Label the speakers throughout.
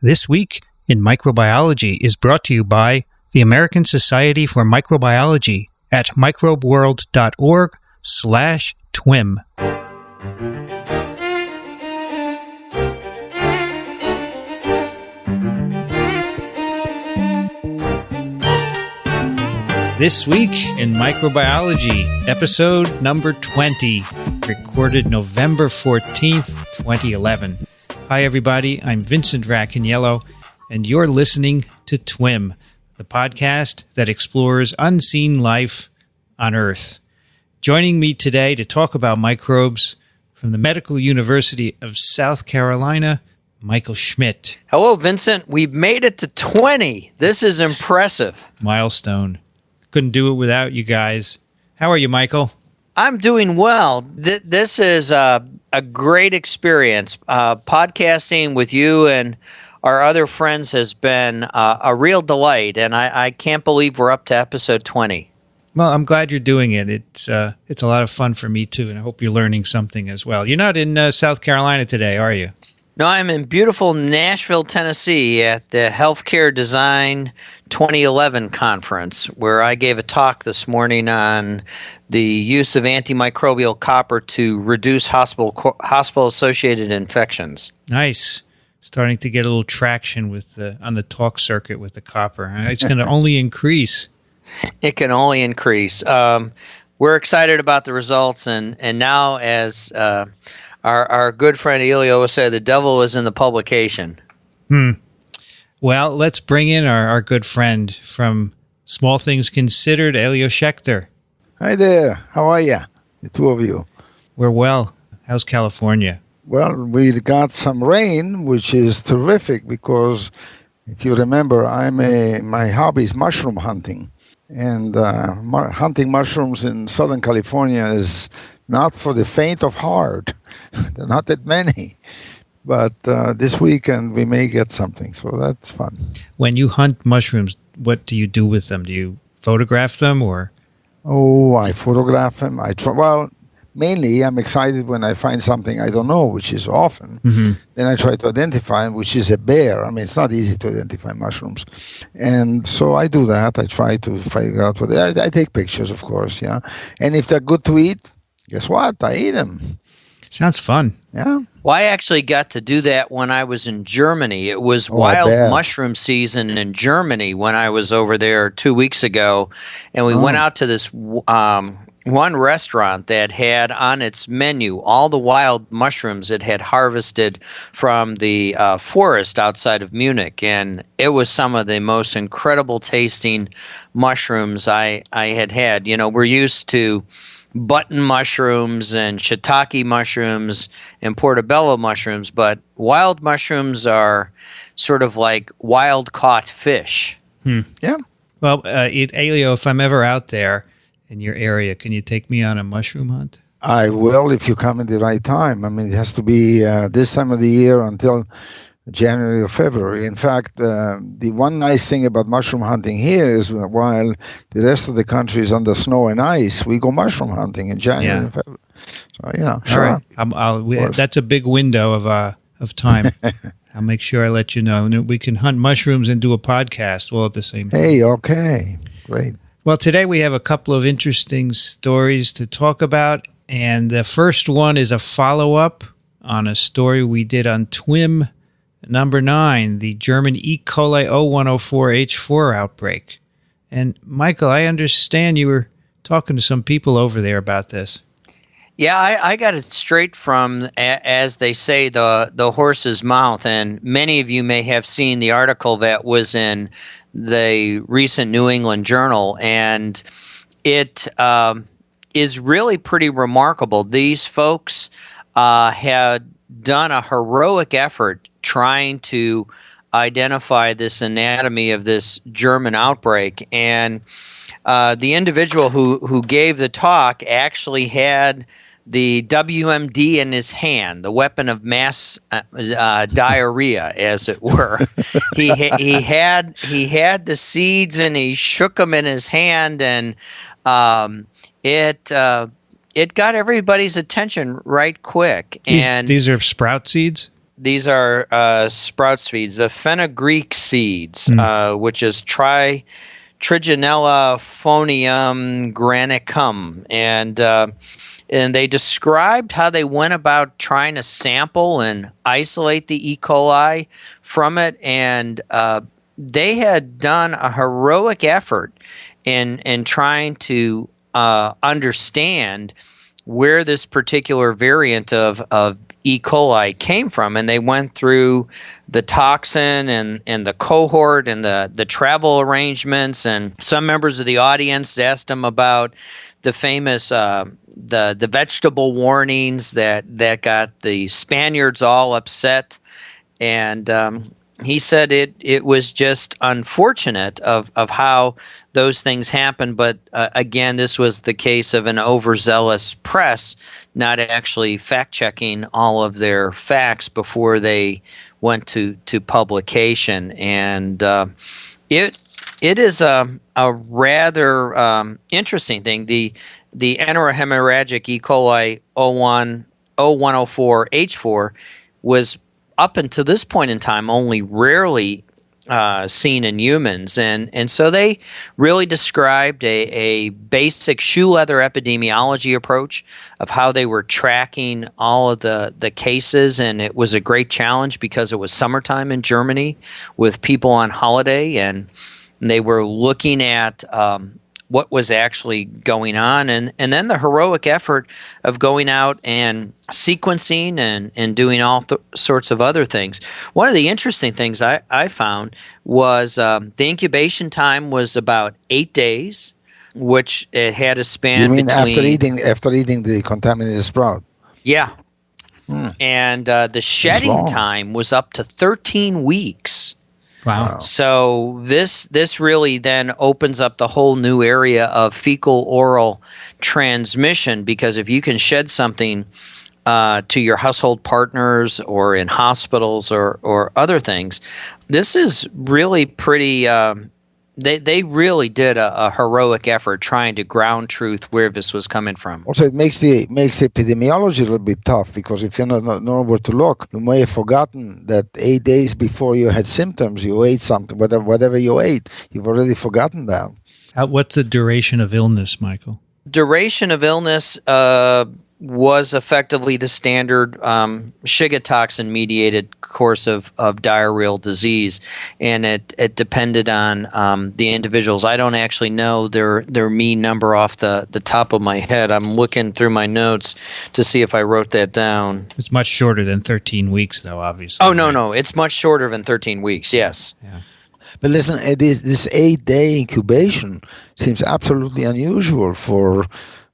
Speaker 1: This Week in Microbiology is brought to you by the American Society for Microbiology at microbeworld.org/TWiM. This Week in Microbiology, episode number 20, recorded November 14th, 2011. Hi, everybody. I'm Vincent Racaniello, and you're listening to TWiM, the podcast that explores unseen life on Earth. Joining me today to talk about microbes from the Medical University of South Carolina, Michael Schmidt.
Speaker 2: Hello, Vincent. We've made it to 20. This is impressive.
Speaker 1: Milestone. Couldn't do it without you guys. How are you, Michael?
Speaker 2: I'm doing well. This is a great experience. Podcasting with you and our other friends has been a real delight, and I can't believe we're up to episode 20.
Speaker 1: Well, I'm glad you're doing it. It's a lot of fun for me, too, and I hope you're learning something as well. You're not in South Carolina today, are you?
Speaker 2: No, I'm in beautiful Nashville, Tennessee at the Healthcare Design 2011 conference, where I gave a talk this morning on the use of antimicrobial copper to reduce hospital-associated infections.
Speaker 1: Nice. Starting to get a little traction on the talk circuit with the copper. It's going to only increase.
Speaker 2: It can only increase. We're excited about the results, and now as our good friend Elio said, the devil is in the publication.
Speaker 1: Well, let's bring in our good friend from Small Things Considered, Elio Schaechter.
Speaker 3: Hi there. How are you, the two of you?
Speaker 1: We're well. How's California?
Speaker 3: Well, we got some rain, which is terrific because, if you remember, my hobby is mushroom hunting. And hunting mushrooms in Southern California is not for the faint of heart. There are not that many. But this weekend we may get something, so that's fun.
Speaker 1: When you hunt mushrooms, what do you do with them? Do you photograph them or?
Speaker 3: Oh, I photograph them. Mainly I'm excited when I find something I don't know, which is often. Mm-hmm. Then I try to identify which is a bear. I mean, it's not easy to identify mushrooms. And so I do that. I try to figure out what I take pictures, of course, yeah. And if they're good to eat, guess what? I eat them.
Speaker 1: Sounds fun.
Speaker 3: Yeah.
Speaker 2: Well, I actually got to do that when I was in Germany. It was wild mushroom season in Germany when I was over there 2 weeks ago. And we went out to this one restaurant that had on its menu all the wild mushrooms it had harvested from the forest outside of Munich. And it was some of the most incredible tasting mushrooms I had. You know, we're used to button mushrooms and shiitake mushrooms and portobello mushrooms, but wild mushrooms are sort of like wild caught fish.
Speaker 3: Yeah.
Speaker 1: Well, Elio, if I'm ever out there in your area, can you take me on a mushroom hunt?
Speaker 3: I will if you come at the right time. I mean, it has to be this time of the year until January or February. In fact, the one nice thing about mushroom hunting here is while the rest of the country is under snow and ice, we go mushroom hunting in January and February. So, sure.
Speaker 1: All right. That's a big window of time. I'll make sure I let you know. And we can hunt mushrooms and do a podcast all at the same time.
Speaker 3: Hey, okay. Great.
Speaker 1: Well, today we have a couple of interesting stories to talk about. And the first one is a follow-up on a story we did on TWiM Number 9, the German E. coli 0104H4 outbreak. And Michael, I understand you were talking to some people over there about this.
Speaker 2: Yeah, I got it straight from, as they say, the horse's mouth. And many of you may have seen the article that was in the recent New England Journal. And it is really pretty remarkable. These folks had done a heroic effort trying to identify this anatomy of this German outbreak. And the individual who gave the talk actually had the WMD in his hand, the weapon of mass diarrhea, as it were. He had the seeds and he shook them in his hand, and it got everybody's attention right quick.
Speaker 1: These are sprout seeds?
Speaker 2: These are sprout seeds, the fenugreek seeds, which is Trigonella phonium granicum, and they described how they went about trying to sample and isolate the E. coli from it, and they had done a heroic effort in trying to understand where this particular variant of E. coli came from, and they went through the toxin and the cohort and the travel arrangements, and some members of the audience asked them about the famous the vegetable warnings that got the Spaniards all upset, and he said it was just unfortunate of how those things happened. But again, this was the case of an overzealous press not actually fact-checking all of their facts before they went to publication. And it is a rather interesting thing. The enterohemorrhagic E. coli 0104H4 was, up until this point in time, only rarely seen in humans, and so they really described a basic shoe leather epidemiology approach of how they were tracking all of the cases, and it was a great challenge because it was summertime in Germany with people on holiday, and they were looking at what was actually going on, and then the heroic effort of going out and sequencing and doing all sorts of other things. One of the interesting things I found was the incubation time was about 8 days, which it had a span.
Speaker 3: You mean
Speaker 2: between,
Speaker 3: after eating the contaminated sprout?
Speaker 2: Yeah. And the shedding time was up to 13 weeks.
Speaker 1: Wow.
Speaker 2: So this really then opens up the whole new area of fecal oral transmission, because if you can shed something to your household partners or in hospitals or other things, this is really pretty they really did a heroic effort trying to ground truth where this was coming from.
Speaker 3: Also, it makes the epidemiology a little bit tough, because if you don't know where to look, you may have forgotten that 8 days before you had symptoms, you ate something, whatever you ate, you've already forgotten that.
Speaker 1: What's the duration of illness, Michael?
Speaker 2: Duration of illness was effectively the standard Shiga toxin-mediated course of diarrheal disease, and it depended on the individuals. I don't actually know their mean number off the top of my head. I'm looking through my notes to see if I wrote that down.
Speaker 1: It's much shorter than 13 weeks, though, obviously.
Speaker 2: Oh, no. It's much shorter than 13 weeks, yes.
Speaker 1: Yeah.
Speaker 3: But listen, this 8-day incubation seems absolutely unusual for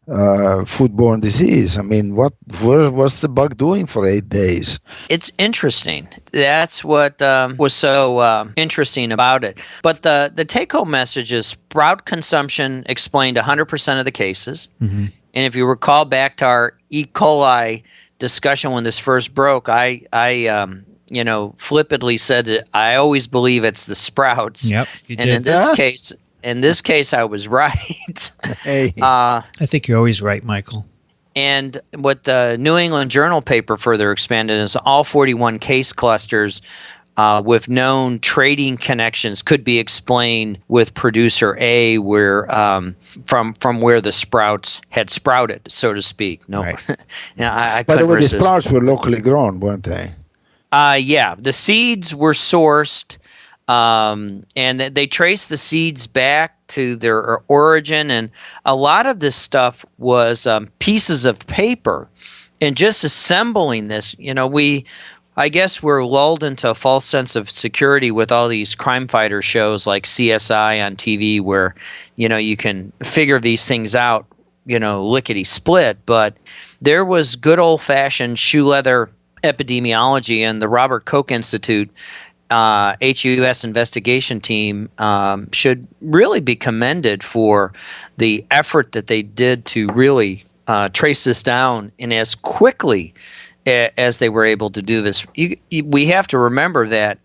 Speaker 3: foodborne disease. I mean, what's the bug doing for 8 days?
Speaker 2: It's interesting. That's what was so interesting about it. But the take-home message is sprout consumption explained 100% of the cases. Mm-hmm. And if you recall back to our E. coli discussion when this first broke, I flippantly said that I always believe it's the sprouts.
Speaker 1: Yep, you did.
Speaker 2: And in this case, I was right.
Speaker 3: Hey.
Speaker 1: I think you're always right, Michael.
Speaker 2: And what the New England Journal paper further expanded is all 41 case clusters with known trading connections could be explained with producer A, where from where the sprouts had sprouted, so to speak. No,
Speaker 1: right.
Speaker 2: I
Speaker 3: By the way, the
Speaker 2: resist.
Speaker 3: sprouts were locally grown, weren't they?
Speaker 2: Yeah, the seeds were sourced. And they trace the seeds back to their origin, and a lot of this stuff was pieces of paper. And just assembling this, I guess we're lulled into a false sense of security with all these crime fighter shows like CSI on TV, where you can figure these things out, lickety split. But there was good old fashioned shoe leather epidemiology, and the Robert Koch Institute HUS investigation team should really be commended for the effort that they did to really trace this down, and as quickly as they were able to do this. We have to remember that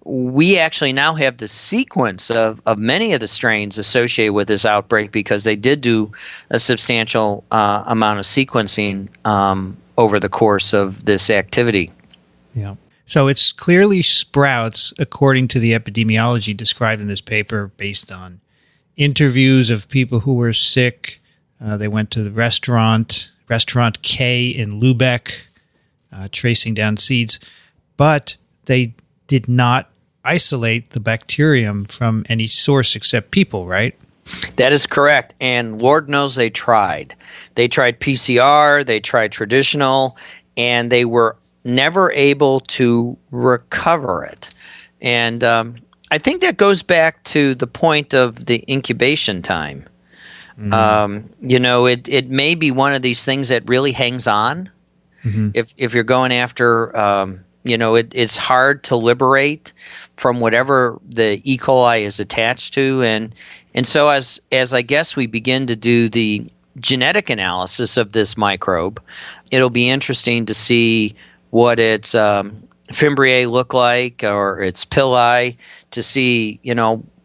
Speaker 2: we actually now have the sequence of many of the strains associated with this outbreak, because they did do a substantial amount of sequencing over the course of this activity.
Speaker 1: Yeah. So it's clearly sprouts, according to the epidemiology described in this paper, based on interviews of people who were sick. They went to the Restaurant K in Lubeck, tracing down seeds, but they did not isolate the bacterium from any source except people, right?
Speaker 2: That is correct. And Lord knows they tried. They tried PCR, they tried traditional, and they were never able to recover it. And I think that goes back to the point of the incubation time. It may be one of these things that really hangs on. Mm-hmm. If you're going after, it's hard to liberate from whatever the E. coli is attached to. And so as I guess we begin to do the genetic analysis of this microbe, it'll be interesting to see what its fimbriae look like or its pili, to see,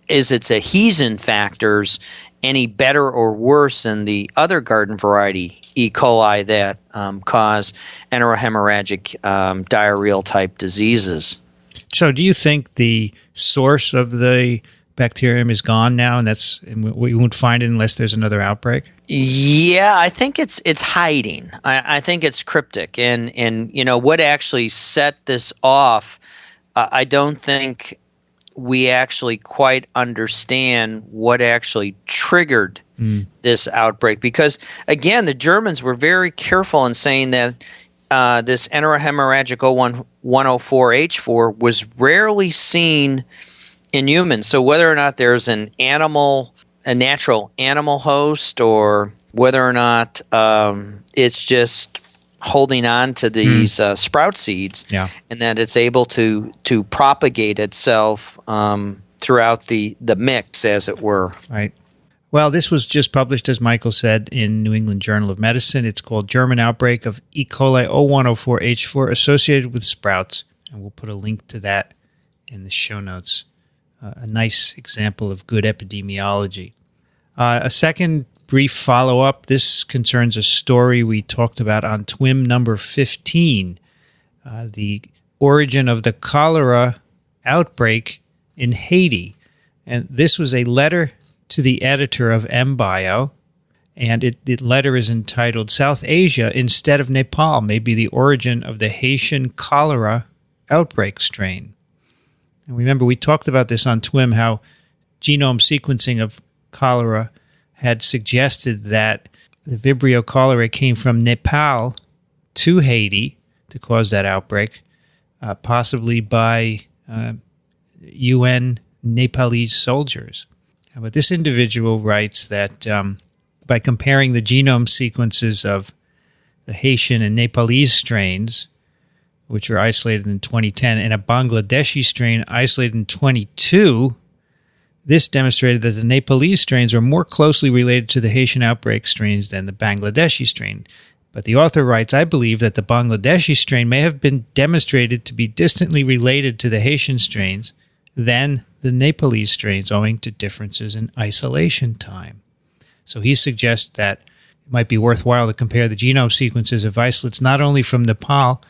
Speaker 2: is its adhesion factors any better or worse than the other garden variety E. coli that cause enterohemorrhagic diarrheal type diseases.
Speaker 1: So do you think the source of the bacterium is gone now, and we won't find it unless there's another outbreak?
Speaker 2: Yeah, I think it's hiding. I think it's cryptic, and what actually set this off, I don't think we actually quite understand what actually triggered this outbreak, because again, the Germans were very careful in saying that this enterohemorrhagic 104H4 was rarely seen in humans. So whether or not there's a natural animal host, or whether or not it's just holding on to these sprout seeds, and that it's able to propagate itself throughout the mix, as it were.
Speaker 1: Right. Well, this was just published, as Michael said, in New England Journal of Medicine. It's called German Outbreak of E. coli 0104H4 Associated with Sprouts, and we'll put a link to that in the show notes. A nice example of good epidemiology. A second brief follow-up. This concerns a story we talked about on TWiM number 15, the origin of the cholera outbreak in Haiti. And this was a letter to the editor of MBio, and the letter is entitled South Asia Instead of Nepal May Be the Origin of the Haitian Cholera Outbreak Strain. And remember, we talked about this on TWiM, how genome sequencing of cholera had suggested that the Vibrio cholerae came from Nepal to Haiti to cause that outbreak, possibly by UN Nepalese soldiers. But this individual writes that by comparing the genome sequences of the Haitian and Nepalese strains, which were isolated in 2010, and a Bangladeshi strain isolated in 22, this demonstrated that the Nepalese strains were more closely related to the Haitian outbreak strains than the Bangladeshi strain. But the author writes, I believe that the Bangladeshi strain may have been demonstrated to be distantly related to the Haitian strains than the Nepalese strains, owing to differences in isolation time. So he suggests that it might be worthwhile to compare the genome sequences of isolates not only from Nepal,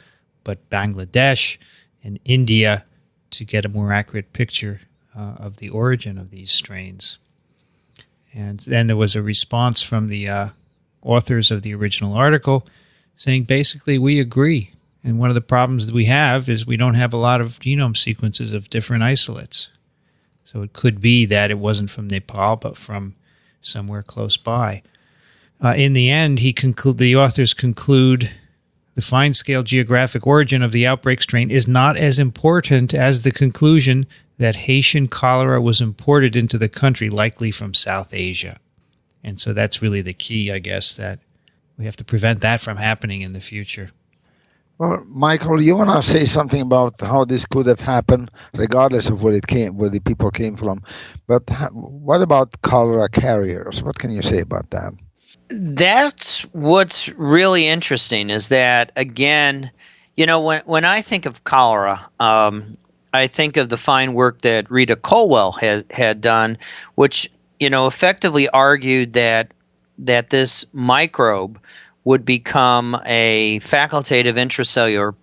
Speaker 1: but Bangladesh and India to get a more accurate picture of the origin of these strains. And then there was a response from the authors of the original article saying, basically, we agree. And one of the problems that we have is we don't have a lot of genome sequences of different isolates. So it could be that it wasn't from Nepal, but from somewhere close by. In the end, the authors conclude the fine-scale geographic origin of the outbreak strain is not as important as the conclusion that Haitian cholera was imported into the country, likely from South Asia. And so that's really the key, I guess, that we have to prevent that from happening in the future.
Speaker 3: Well, Michael, you want to say something about how this could have happened, regardless of where the people came from. But what about cholera carriers? What can you say about that?
Speaker 2: That's what's really interesting, is that, again, when I think of cholera, I think of the fine work that Rita Colwell had done, which effectively argued that this microbe would become a facultative intracellular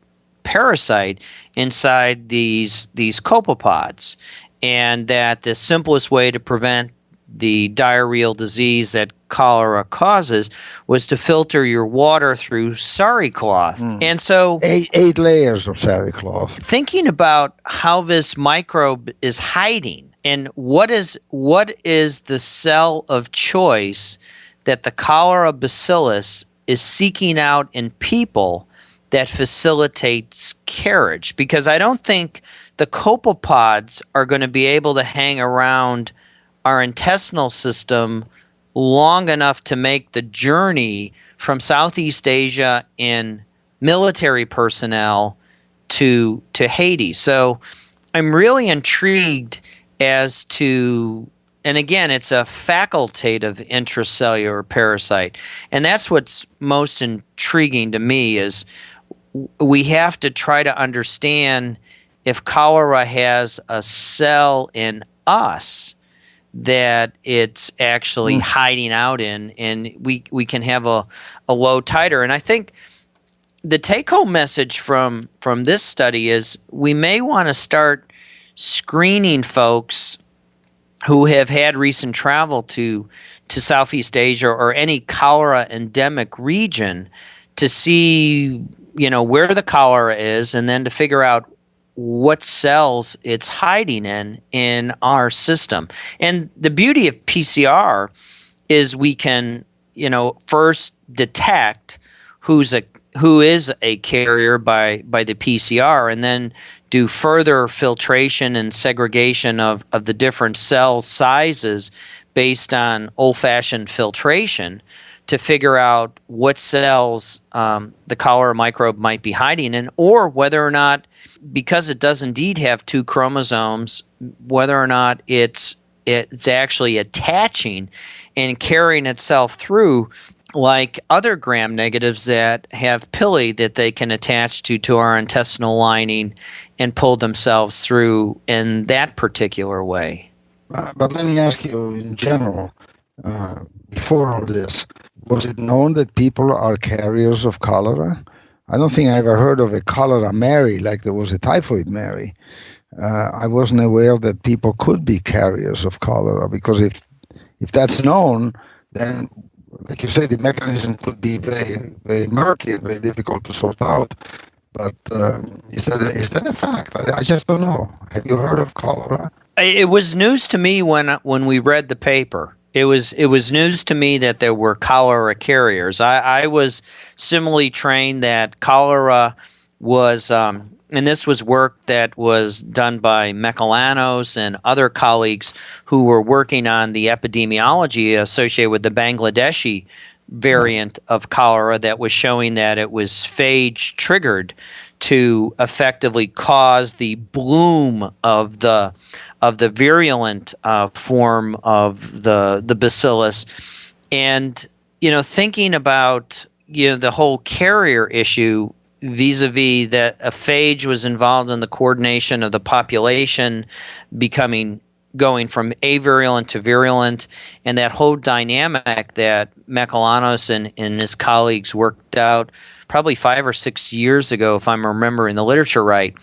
Speaker 2: parasite inside these copepods, and that the simplest way to prevent the diarrheal disease that cholera causes was to filter your water through sari cloth. And so
Speaker 3: eight layers of sari cloth.
Speaker 2: Thinking about how this microbe is hiding and what is the cell of choice that the cholera bacillus is seeking out in people that facilitates carriage, because I don't think the copepods are going to be able to hang around our intestinal system long enough to make the journey from Southeast Asia in military personnel to Haiti. So I'm really intrigued as to, and again, it's a facultative intracellular parasite, and that's what's most intriguing to me is we have to try to understand if cholera has a cell in us that it's actually hiding out in, and we can have a low titer. And I think the take-home message from this study is we may want to start screening folks who have had recent travel to Southeast Asia or any cholera endemic region to see, where the cholera is, and then to figure out what cells it's hiding in our system. And the beauty of PCR is we can, first detect who is a carrier by the PCR, and then do further filtration and segregation of the different cell sizes based on old-fashioned filtration to figure out what cells the cholera microbe might be hiding in, or whether or not, because it does indeed have two chromosomes, whether or not it's actually attaching and carrying itself through like other gram negatives that have pili that they can attach to our intestinal lining and pull themselves through in that particular way.
Speaker 3: But let me ask you in general, before all this, was it known that people are carriers of cholera? I don't think I ever heard of a cholera Mary like there was a typhoid Mary. I wasn't aware that people could be carriers of cholera, because if that's known, then, like you say, the mechanism could be very, very murky and very difficult to sort out. But is that a fact? I just don't know. Have you heard of cholera?
Speaker 2: It was news to me when we read the paper. It was news to me that there were cholera carriers. I was similarly trained that cholera was, and this was work that was done by Mekalanos and other colleagues who were working on the epidemiology associated with the Bangladeshi variant of cholera that was showing that it was phage triggered to effectively cause the bloom of the virulent form of the bacillus. And thinking about the whole carrier issue vis-a-vis that a phage was involved in the coordination of the population going from avirulent to virulent, and that whole dynamic that Mekalanos and his colleagues worked out probably 5 or 6 years ago, if I'm remembering the literature right,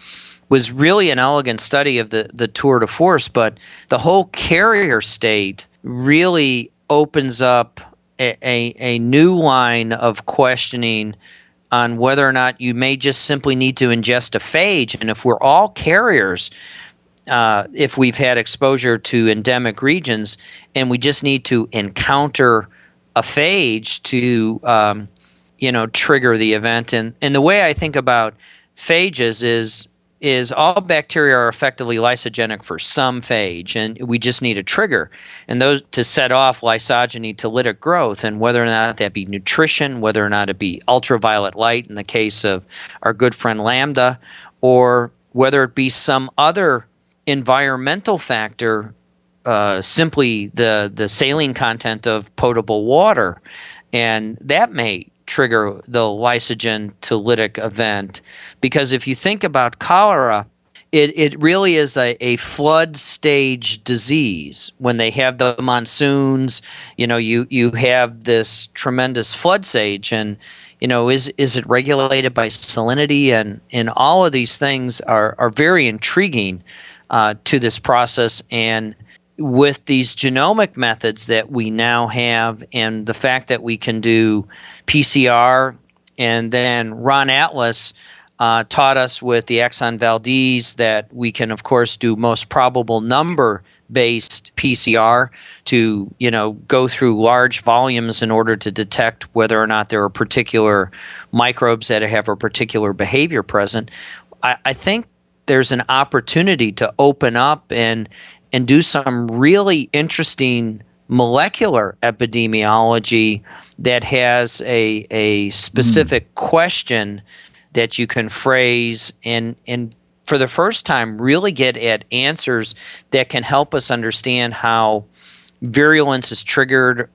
Speaker 2: was really an elegant study of the tour de force. But the whole carrier state really opens up a new line of questioning on whether or not you may just simply need to ingest a phage. And if we're all carriers, if we've had exposure to endemic regions, and we just need to encounter a phage to trigger the event. And the way I think about phages is all bacteria are effectively lysogenic for some phage, and we just need a trigger, and those to set off lysogeny to lytic growth. And whether or not that be nutrition, whether or not it be ultraviolet light in the case of our good friend lambda, or whether it be some other environmental factor, simply the saline content of potable water, and that may trigger the lysogen to lytic event. Because if you think about cholera, it really is a flood stage disease. When they have the monsoons, you have this tremendous flood stage, and Is it regulated by salinity? And all of these things are very intriguing to this process. And with these genomic methods that we now have, and the fact that we can do PCR, and then Ron Atlas taught us with the Exxon Valdez that we can, of course, do most probable number based PCR to go through large volumes in order to detect whether or not there are particular microbes that have a particular behavior present. I think there's an opportunity to open up and do some really interesting molecular epidemiology that has a specific question that you can phrase and for the first time really get at answers that can help us understand how virulence is triggered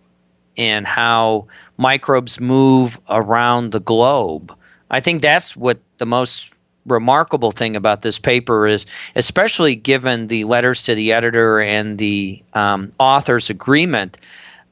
Speaker 2: and how microbes move around the globe. I think that's what the most remarkable thing about this paper is, especially given the letters to the editor and the author's agreement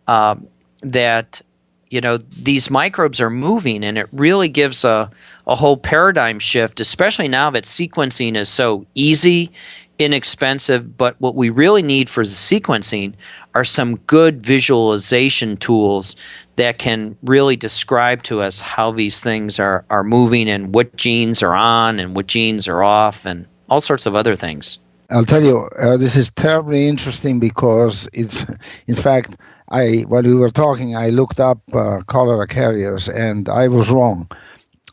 Speaker 2: that these microbes are moving, and it really gives a whole paradigm shift, especially now that sequencing is so easy, inexpensive. But what we really need for the sequencing are some good visualization tools that can really describe to us how these things are moving and what genes are on and what genes are off and all sorts of other things.
Speaker 3: I'll tell you, this is terribly interesting because it's, in fact, while we were talking, I looked up cholera carriers, and I was wrong.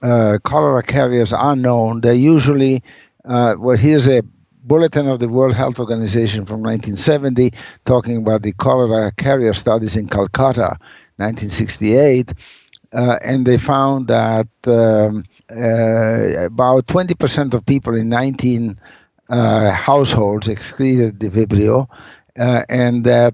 Speaker 3: Cholera carriers are known. They're usually, here's a bulletin of the World Health Organization from 1970 talking about the cholera carrier studies in Calcutta, 1968. And they found that about 20% of people in 19 households excreted the Vibrio, and that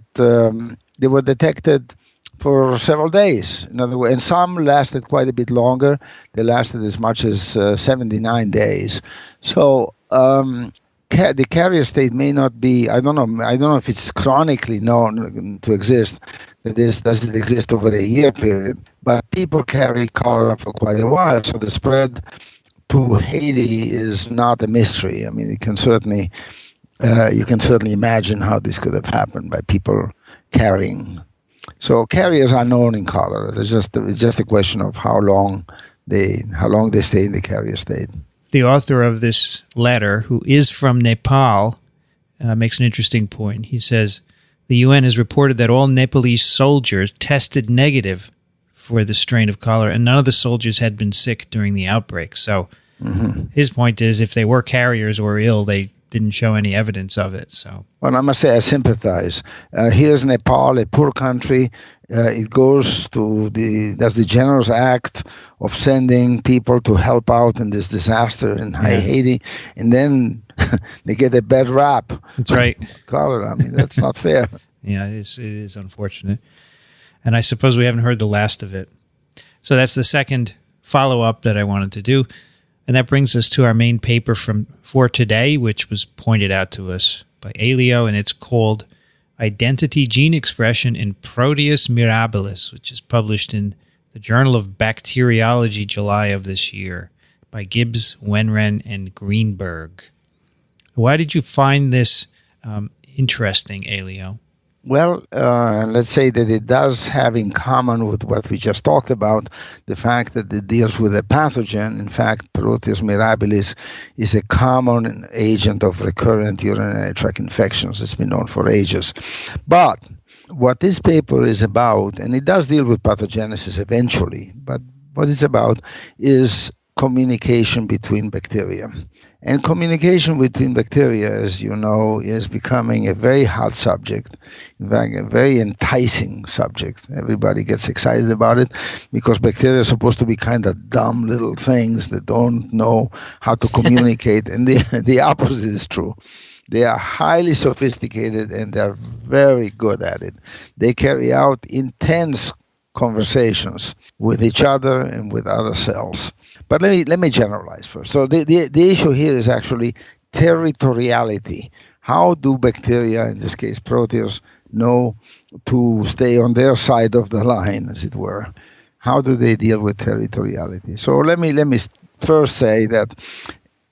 Speaker 3: they were detected for several days. In other words, and some lasted quite a bit longer. They lasted as much as 79 days. So the carrier state may not be, I don't know if it's chronically known to exist. That is, does it exist over a year period? But people carry cholera for quite a while, so the spread to Haiti is not a mystery. I mean, you can certainly imagine how this could have happened by people carrying. So carriers are known in cholera. It's just a question of how long they stay in the carrier state.
Speaker 1: The author of this letter, who is from Nepal, makes an interesting point. He says, the UN has reported that all Nepalese soldiers tested negative for the strain of cholera, and none of the soldiers had been sick during the outbreak. So his point is, if they were carriers or ill, they didn't show any evidence of it. So,
Speaker 3: well, I must say I sympathize. Here's Nepal, a poor country. It goes to does the generous act of sending people to help out in this disaster in Haiti, and then they get a bad rap.
Speaker 1: That's right.
Speaker 3: Cholera. I mean, that's not fair.
Speaker 1: Yeah, it is unfortunate. And I suppose we haven't heard the last of it. So that's the second follow-up that I wanted to do. And that brings us to our main paper for today, which was pointed out to us by Elio, and it's called Identity Gene Expression in Proteus mirabilis, which is published in the Journal of Bacteriology, July of this year, by Gibbs, Wenren, and Greenberg. Why did you find this interesting, Elio?
Speaker 3: Well, let's say that it does have in common with what we just talked about, the fact that it deals with a pathogen. In fact, Proteus mirabilis is a common agent of recurrent urinary tract infections. It's been known for ages. But what this paper is about, and it does deal with pathogenesis eventually, but what it's about is communication between bacteria. And communication between bacteria, as you know, is becoming a very hot subject, in fact, a very enticing subject. Everybody gets excited about it because bacteria are supposed to be kind of dumb little things that don't know how to communicate. And the opposite is true. They are highly sophisticated and they're very good at it. They carry out intense conversations with each other and with other cells. But let me generalize first. So the issue here is actually territoriality. How do bacteria, in this case Proteus, know to stay on their side of the line, as it were? how do they deal with territoriality? So let me first say that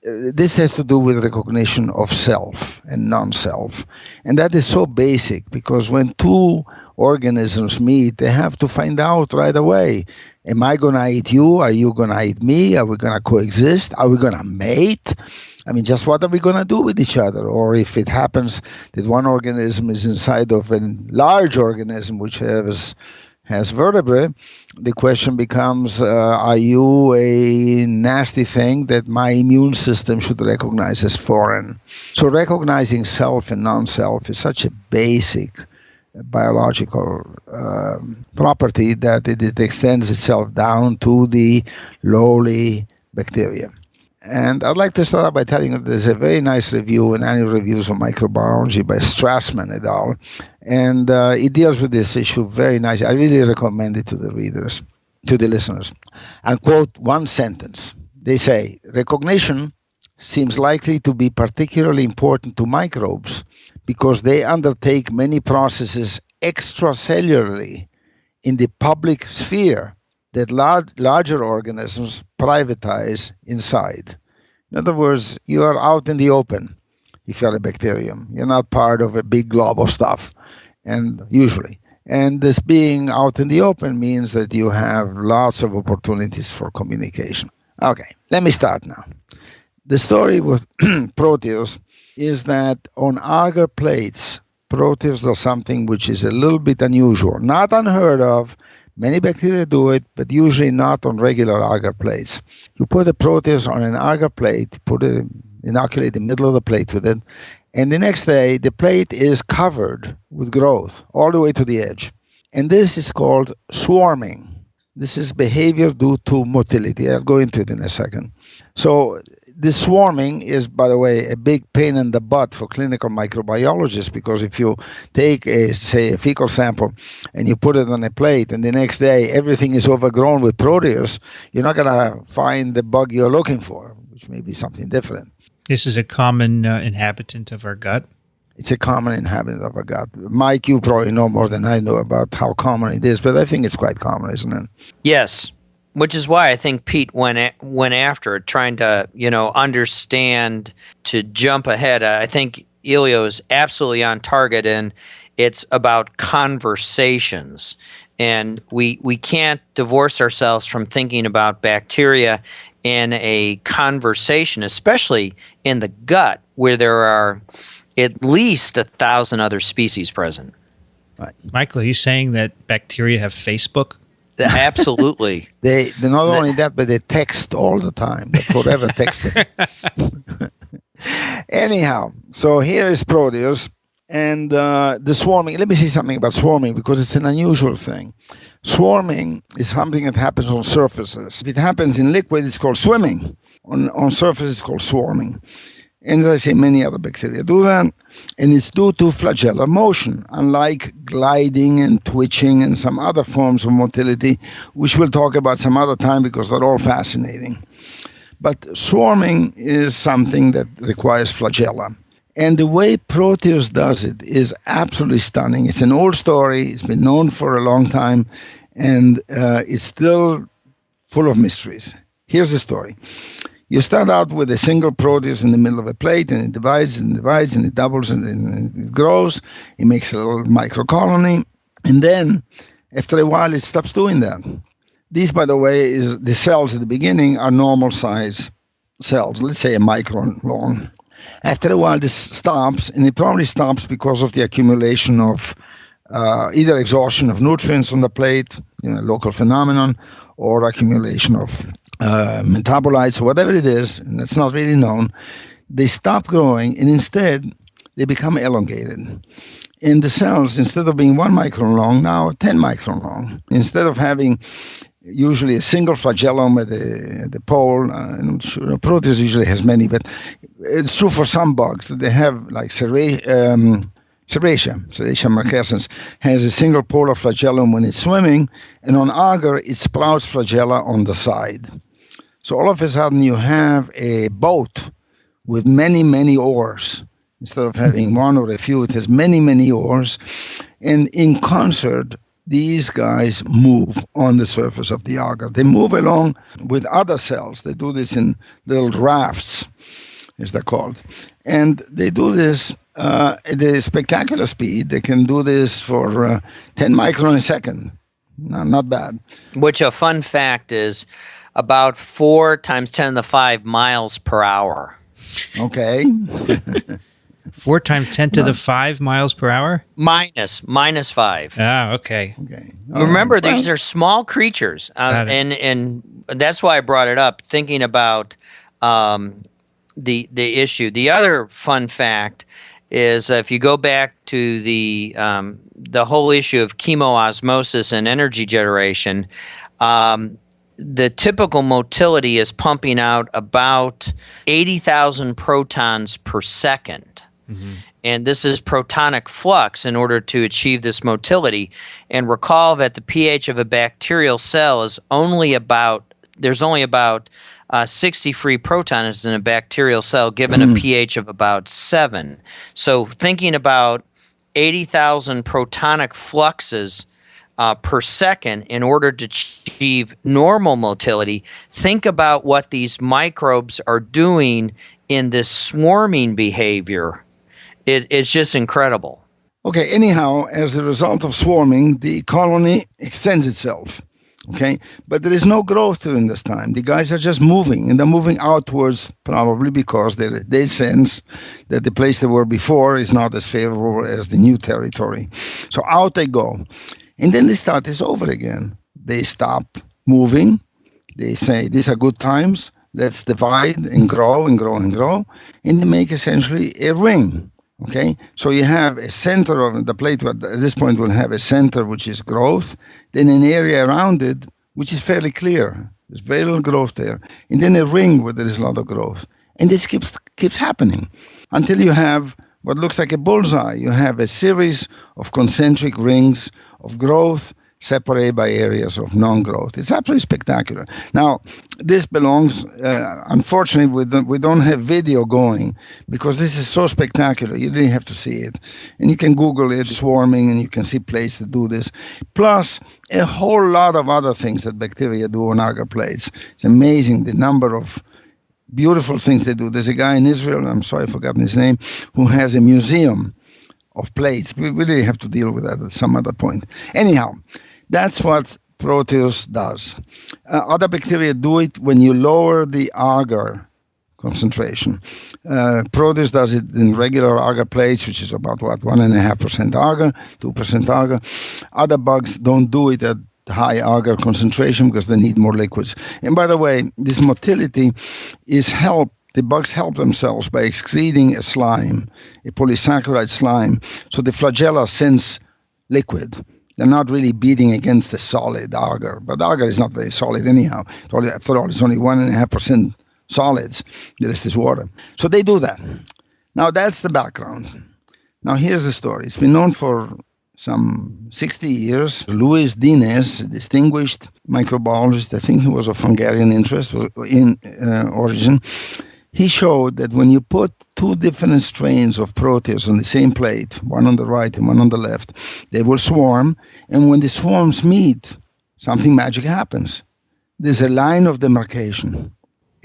Speaker 3: this has to do with recognition of self and non-self. And that is so basic because when two organisms meet, they have to find out right away, am I going to eat you? Are you going to eat me? Are we going to coexist? Are we going to mate? I mean, just what are we going to do with each other? Or if it happens that one organism is inside of a large organism which has vertebrae, the question becomes, are you a nasty thing that my immune system should recognize as foreign? So recognizing self and non-self is such a basic biological property that it extends itself down to the lowly bacteria. And I'd like to start out by telling you there's a very nice review in Annual Reviews of Microbiology by Strassman et al. And it deals with this issue very nicely. I really recommend it to the readers, to the listeners. I'll quote one sentence. They say, recognition seems likely to be particularly important to microbes because they undertake many processes extracellularly in the public sphere that larger organisms privatize inside. In other words, you are out in the open if you're a bacterium. You're not part of a big glob of stuff, and usually. And this being out in the open means that you have lots of opportunities for communication. Okay, let me start now. The story with Proteus is that on agar plates, Proteus does something which is a little bit unusual, not unheard of. Many bacteria do it, but usually not on regular agar plates. You put a Proteus on an agar plate, inoculate the middle of the plate with it, and the next day the plate is covered with growth all the way to the edge. And this is called swarming. This is behavior due to motility. I'll go into it in a second. So the swarming is, by the way, a big pain in the butt for clinical microbiologists because if you take, a fecal sample and you put it on a plate and the next day everything is overgrown with Proteus, you're not going to find the bug you're looking for, which may be something different.
Speaker 1: This is a common inhabitant of our gut.
Speaker 3: It's a common inhabitant of our gut. Mike, you probably know more than I know about how common it is, but I think it's quite common, isn't it?
Speaker 2: Yes, which is why I think Pete went after it, trying to understand, to jump ahead. I think Elio is absolutely on target, and it's about conversations. And we can't divorce ourselves from thinking about bacteria in a conversation, especially in the gut, where there are at least 1,000 other species present.
Speaker 3: Right.
Speaker 1: Michael, are you saying that bacteria have Facebook?
Speaker 2: Absolutely.
Speaker 3: They not only that, but they text all the time. They're forever texting. Anyhow, so here is Proteus and the swarming. Let me say something about swarming because it's an unusual thing. Swarming is something that happens on surfaces. If it happens in liquid, it's called swimming. On surface, it's called swarming. And as I say, many other bacteria do that. And it's due to flagellar motion, unlike gliding and twitching and some other forms of motility, which we'll talk about some other time because they're all fascinating. But swarming is something that requires flagella. And the way Proteus does it is absolutely stunning. It's an old story. It's been known for a long time. And it's still full of mysteries. Here's the story. You start out with a single Proteus in the middle of a plate, and it divides and divides, and it doubles and it grows. It makes a little microcolony, and then after a while, it stops doing that. These, by the way, is the cells at the beginning are normal size cells, let's say a micron long. After a while, this stops, and it probably stops because of the accumulation of either exhaustion of nutrients on the plate, local phenomenon, or accumulation of metabolites, whatever it is, and it's not really known. They stop growing, and instead, they become elongated. And the cells, instead of being 1 micron long, now 10 micron long. Instead of having usually a single flagellum at the pole, I'm not sure, Proteus usually has many, but it's true for some bugs that they have, like Serratia marquescens has a single polar flagellum when it's swimming, and on agar it sprouts flagella on the side. So all of a sudden you have a boat with many, many oars. Instead of having one or a few, it has many, many oars. And in concert, these guys move on the surface of the agar. They move along with other cells. They do this in little rafts, as they're called. And they do this at a spectacular speed. They can do this for 10 micron a second. No, not bad.
Speaker 2: Which a fun fact is about 4 times 10 to the 5 miles per hour.
Speaker 3: Okay.
Speaker 1: 4 times 10 to the 5 miles per hour?
Speaker 2: Minus 5.
Speaker 1: Ah, okay.
Speaker 3: Okay.
Speaker 2: Remember,
Speaker 3: All right.
Speaker 2: these are small creatures,
Speaker 1: Got it.
Speaker 2: and that's why I brought it up, thinking about the issue. The other fun fact is if you go back to the whole issue of chemoosmosis and energy generation, the typical motility is pumping out about 80,000 protons per second. Mm-hmm. And this is protonic flux in order to achieve this motility. And recall that the pH of a bacterial cell is only about 60 free protons in a bacterial cell given a pH of about 7. So thinking about 80,000 protonic fluxes per second in order to achieve normal motility, think about what these microbes are doing in this swarming behavior. It's just incredible.
Speaker 3: Okay, anyhow, as a result of swarming, the colony extends itself. Okay, but there is no growth during this time. The guys are just moving, and they're moving outwards probably because they sense that the place they were before is not as favorable as the new territory. So out they go. And then they start this over again. They stop moving. They say, these are good times. Let's divide and grow and grow and grow. And they make essentially a ring. Okay, so you have a center of the plate at this point will have a center which is growth, then an area around it which is fairly clear. There's very little growth there, and then a ring where there is a lot of growth. And this keeps happening until you have what looks like a bullseye. You have a series of concentric rings of growth separated by areas of non-growth. It's absolutely spectacular. Now, this belongs, unfortunately, we don't have video going because this is so spectacular. You really have to see it. And you can Google it, swarming, and you can see places to do this. Plus, a whole lot of other things that bacteria do on agar plates. It's amazing the number of beautiful things they do. There's a guy in Israel, I'm sorry I've forgotten his name, who has a museum of plates. We really have to deal with that at some other point. Anyhow, that's what Proteus does. Other bacteria do it when you lower the agar concentration. Proteus does it in regular agar plates, which is about 1.5% agar, 2% agar. Other bugs don't do it at high agar concentration because they need more liquids. And by the way, this motility is helped. The bugs help themselves by excreting a slime, a polysaccharide slime. So the flagella sense liquid. They're not really beating against the solid agar, but agar is not very solid anyhow. After all, it's only 1.5% solids. The rest is water. So they do that. Now that's the background. Now here's the story. It's been known for some 60 years. Louis Dines, a distinguished microbiologist, I think he was of Hungarian interest in origin. He showed that when you put two different strains of Proteus on the same plate, one on the right and one on the left, they will swarm. And when the swarms meet, something magic happens. There's a line of demarcation,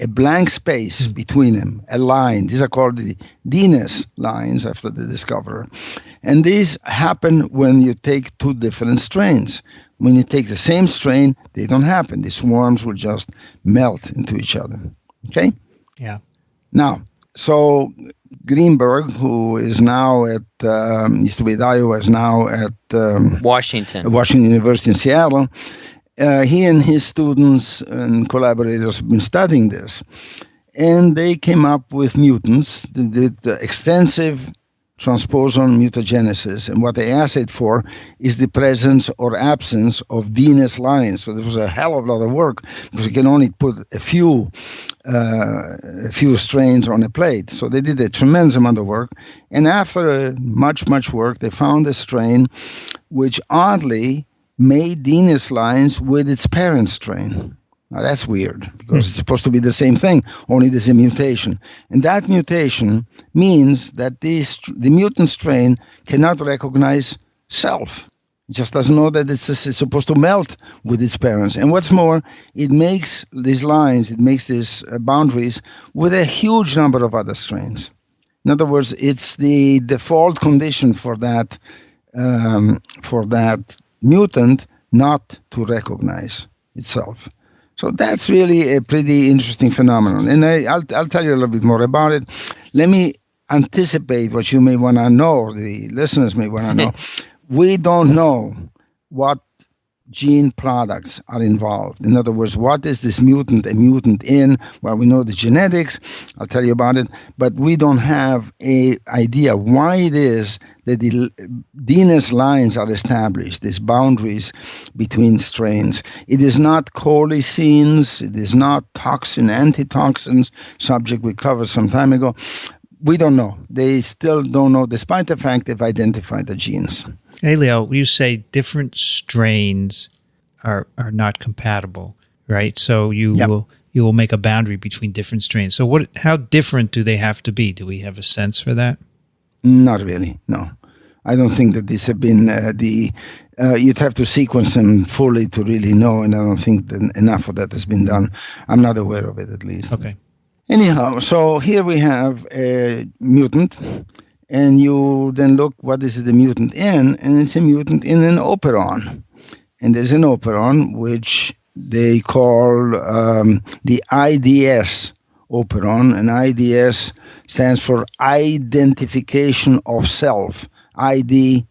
Speaker 3: a blank space between them, a line. These are called the Dines lines after the discoverer. And these happen when you take two different strains. When you take the same strain, they don't happen. The swarms will just melt into each other. Okay?
Speaker 1: Yeah.
Speaker 3: Now, so Greenberg, who is now at, used to be at Iowa, is now at
Speaker 2: Washington
Speaker 3: University in Seattle, he and his students and collaborators have been studying this. And they came up with mutants. They did extensive transposon mutagenesis, and what they assayed for is the presence or absence of Dines lines. So this was a hell of a lot of work because you can only put a few strains on a plate. So they did a tremendous amount of work, and after much work, they found a strain which oddly made Dines lines with its parent strain. Now that's weird because it's supposed to be the same thing, only there's a mutation. And that mutation means that the mutant strain cannot recognize self. It just doesn't know that it's supposed to melt with its parents. And what's more, it makes these lines, it makes these boundaries with a huge number of other strains. In other words, it's the default condition for that mutant not to recognize itself. So that's really a pretty interesting phenomenon. And I'll tell you a little bit more about it. Let me anticipate what you may want to know, or the listeners may want to know. We don't know what gene products are involved. In other words, what is this mutant a mutant in? Well, we know the genetics. I'll tell you about it. But we don't have an idea why it is that the DNS lines are established, these boundaries between strains. It is not cholicines. It is not toxin, antitoxins, subject we covered some time ago. We don't know. They still don't know, despite the fact they've identified the genes.
Speaker 1: Elio, you say different strains are not compatible, right? So you will make a boundary between different strains. So how different do they have to be? Do we have a sense for that?
Speaker 3: Not really, no. I don't think that these have been you'd have to sequence them fully to really know, and I don't think that enough of that has been done. I'm not aware of it, at least.
Speaker 1: Okay.
Speaker 3: Anyhow, so here we have a mutant, and you then look, what is the mutant in? And it's a mutant in an Operon. And there's an Operon, which they call the IDS Operon, and IDS stands for Identification of Self, ID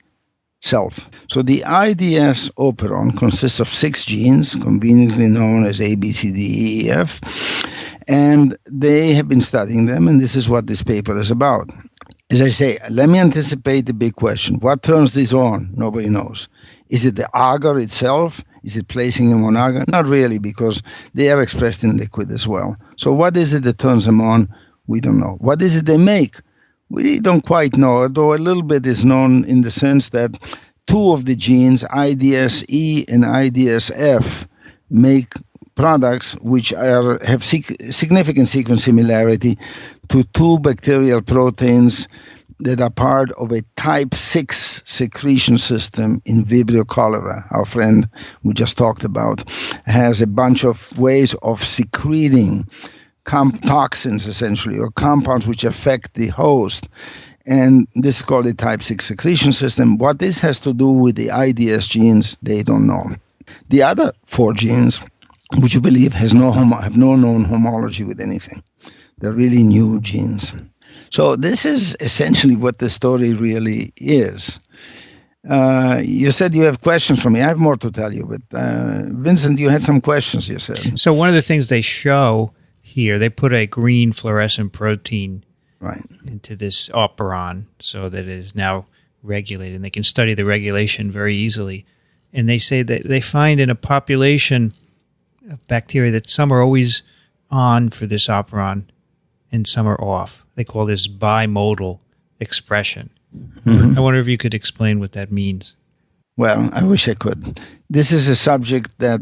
Speaker 3: self. So the IDS Operon consists of 6 genes, conveniently known as A, B, C, D, E, F, and they have been studying them, and this is what this paper is about. As I say, let me anticipate the big question. What turns this on? Nobody knows. Is it the agar itself? Is it placing them on agar? Not really, because they are expressed in liquid as well. So what is it that turns them on? We don't know. What is it they make? We don't quite know, although a little bit is known in the sense that 2 of the genes, IDS-E and IDS-F, make products which have significant sequence similarity to 2 bacterial proteins that are part of a type 6 secretion system in Vibrio cholera. Our friend we just talked about has a bunch of ways of secreting toxins, essentially, or compounds which affect the host. And this is called the type 6 secretion system. What this has to do with the IDS genes, they don't know. The other 4 genes, which you believe have no known homology with anything. They're really new genes. So this is essentially what the story really is. You said you have questions for me. I have more to tell you, but Vincent, you had some questions, you said.
Speaker 1: So one of the things they show here, they put a green fluorescent protein into this Operon so that it is now regulated, and they can study the regulation very easily. And they say that they find in a population of bacteria that some are always on for this Operon and some are off. They call this bimodal expression. Mm-hmm. I wonder if you could explain what that means.
Speaker 3: Well, I wish I could. This is a subject that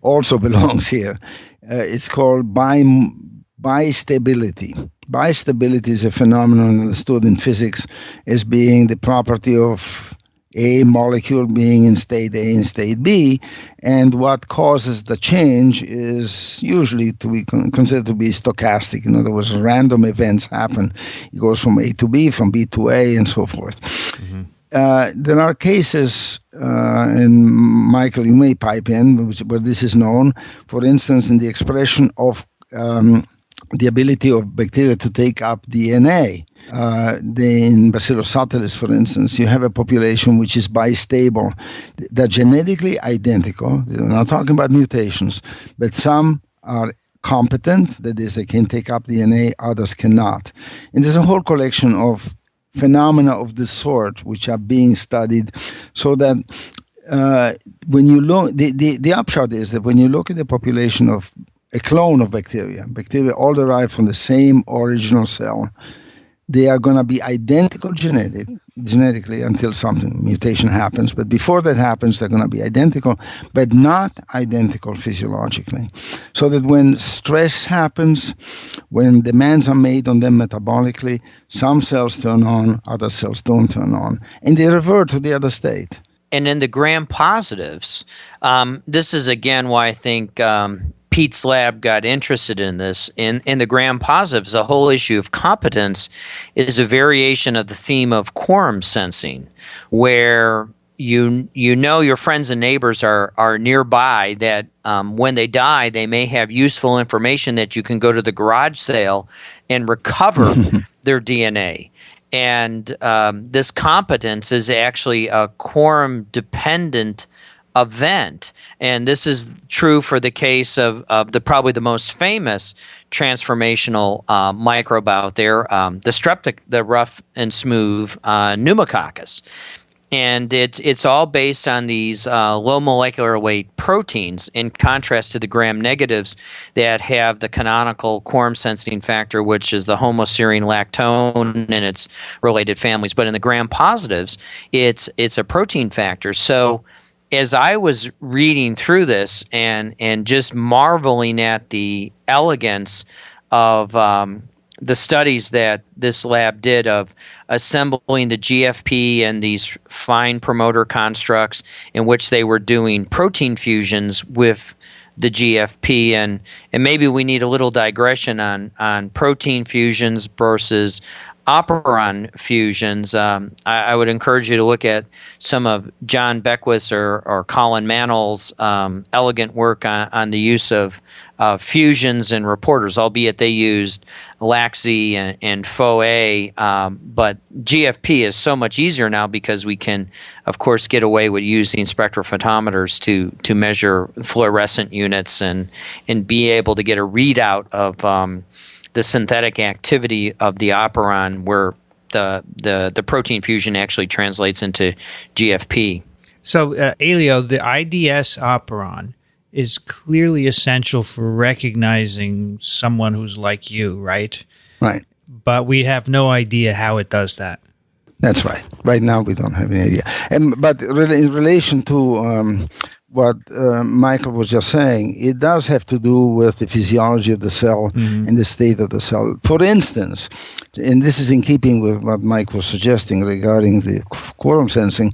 Speaker 3: also belongs here. It's called bistability. Bistability is a phenomenon understood in physics as being the property of a molecule being in state A and state B, and what causes the change is usually to be considered to be stochastic. In other words, random events happen. It goes from A to B, from B to A, and so forth. Mm-hmm. There are cases, and Michael, you may pipe in, where this is known, for instance, in the expression of the ability of bacteria to take up DNA. In Bacillus subtilis, for instance, you have a population which is bistable. They're genetically identical. We're not talking about mutations, but some are competent, that is, they can take up DNA, others cannot. And there's a whole collection of phenomena of this sort which are being studied, so that when you look, the upshot is that when you look at the population of a clone of bacteria all derived from the same original cell, they are going to be identical genetically until something, mutation happens. But before that happens, they're going to be identical, but not identical physiologically. So that when stress happens, when demands are made on them metabolically, some cells turn on, other cells don't turn on, and they revert to the other state.
Speaker 2: in the gram positives, this is again why I think Pete's lab got interested in this. In the gram positives, the whole issue of competence is a variation of the theme of quorum sensing, where you know your friends and neighbors are nearby, that when they die, they may have useful information that you can go to the garage sale and recover their DNA. And this competence is actually a quorum-dependent event, and this is true for the case of the probably the most famous transformational microbe out there, the rough and smooth pneumococcus. And it's all based on these low molecular weight proteins, in contrast to the gram negatives that have the canonical quorum sensing factor, which is the homoserine lactone and its related families. But in the gram positives, it's a protein factor. So as I was reading through this and just marveling at the elegance of the studies that this lab did of assembling the GFP and these fine promoter constructs in which they were doing protein fusions with the GFP, and maybe we need a little digression on protein fusions versus Operon fusions. I would encourage you to look at some of John Beckwith's or Colin Mannell's elegant work on the use of fusions and reporters, albeit they used LAC-Z and Fo-A, but GFP is so much easier now because we can, of course, get away with using spectrophotometers to measure fluorescent units and be able to get a readout of the synthetic activity of the operon, where the protein fusion actually translates into GFP.
Speaker 1: So, Elio, the IDS operon is clearly essential for recognizing someone who's like you, right?
Speaker 3: Right.
Speaker 1: But we have no idea how it does that.
Speaker 3: That's right. Right now, we don't have any idea. But in relation to what Michael was just saying, it does have to do with the physiology of the cell and the state of the cell. For instance, and this is in keeping with what Mike was suggesting regarding the quorum sensing,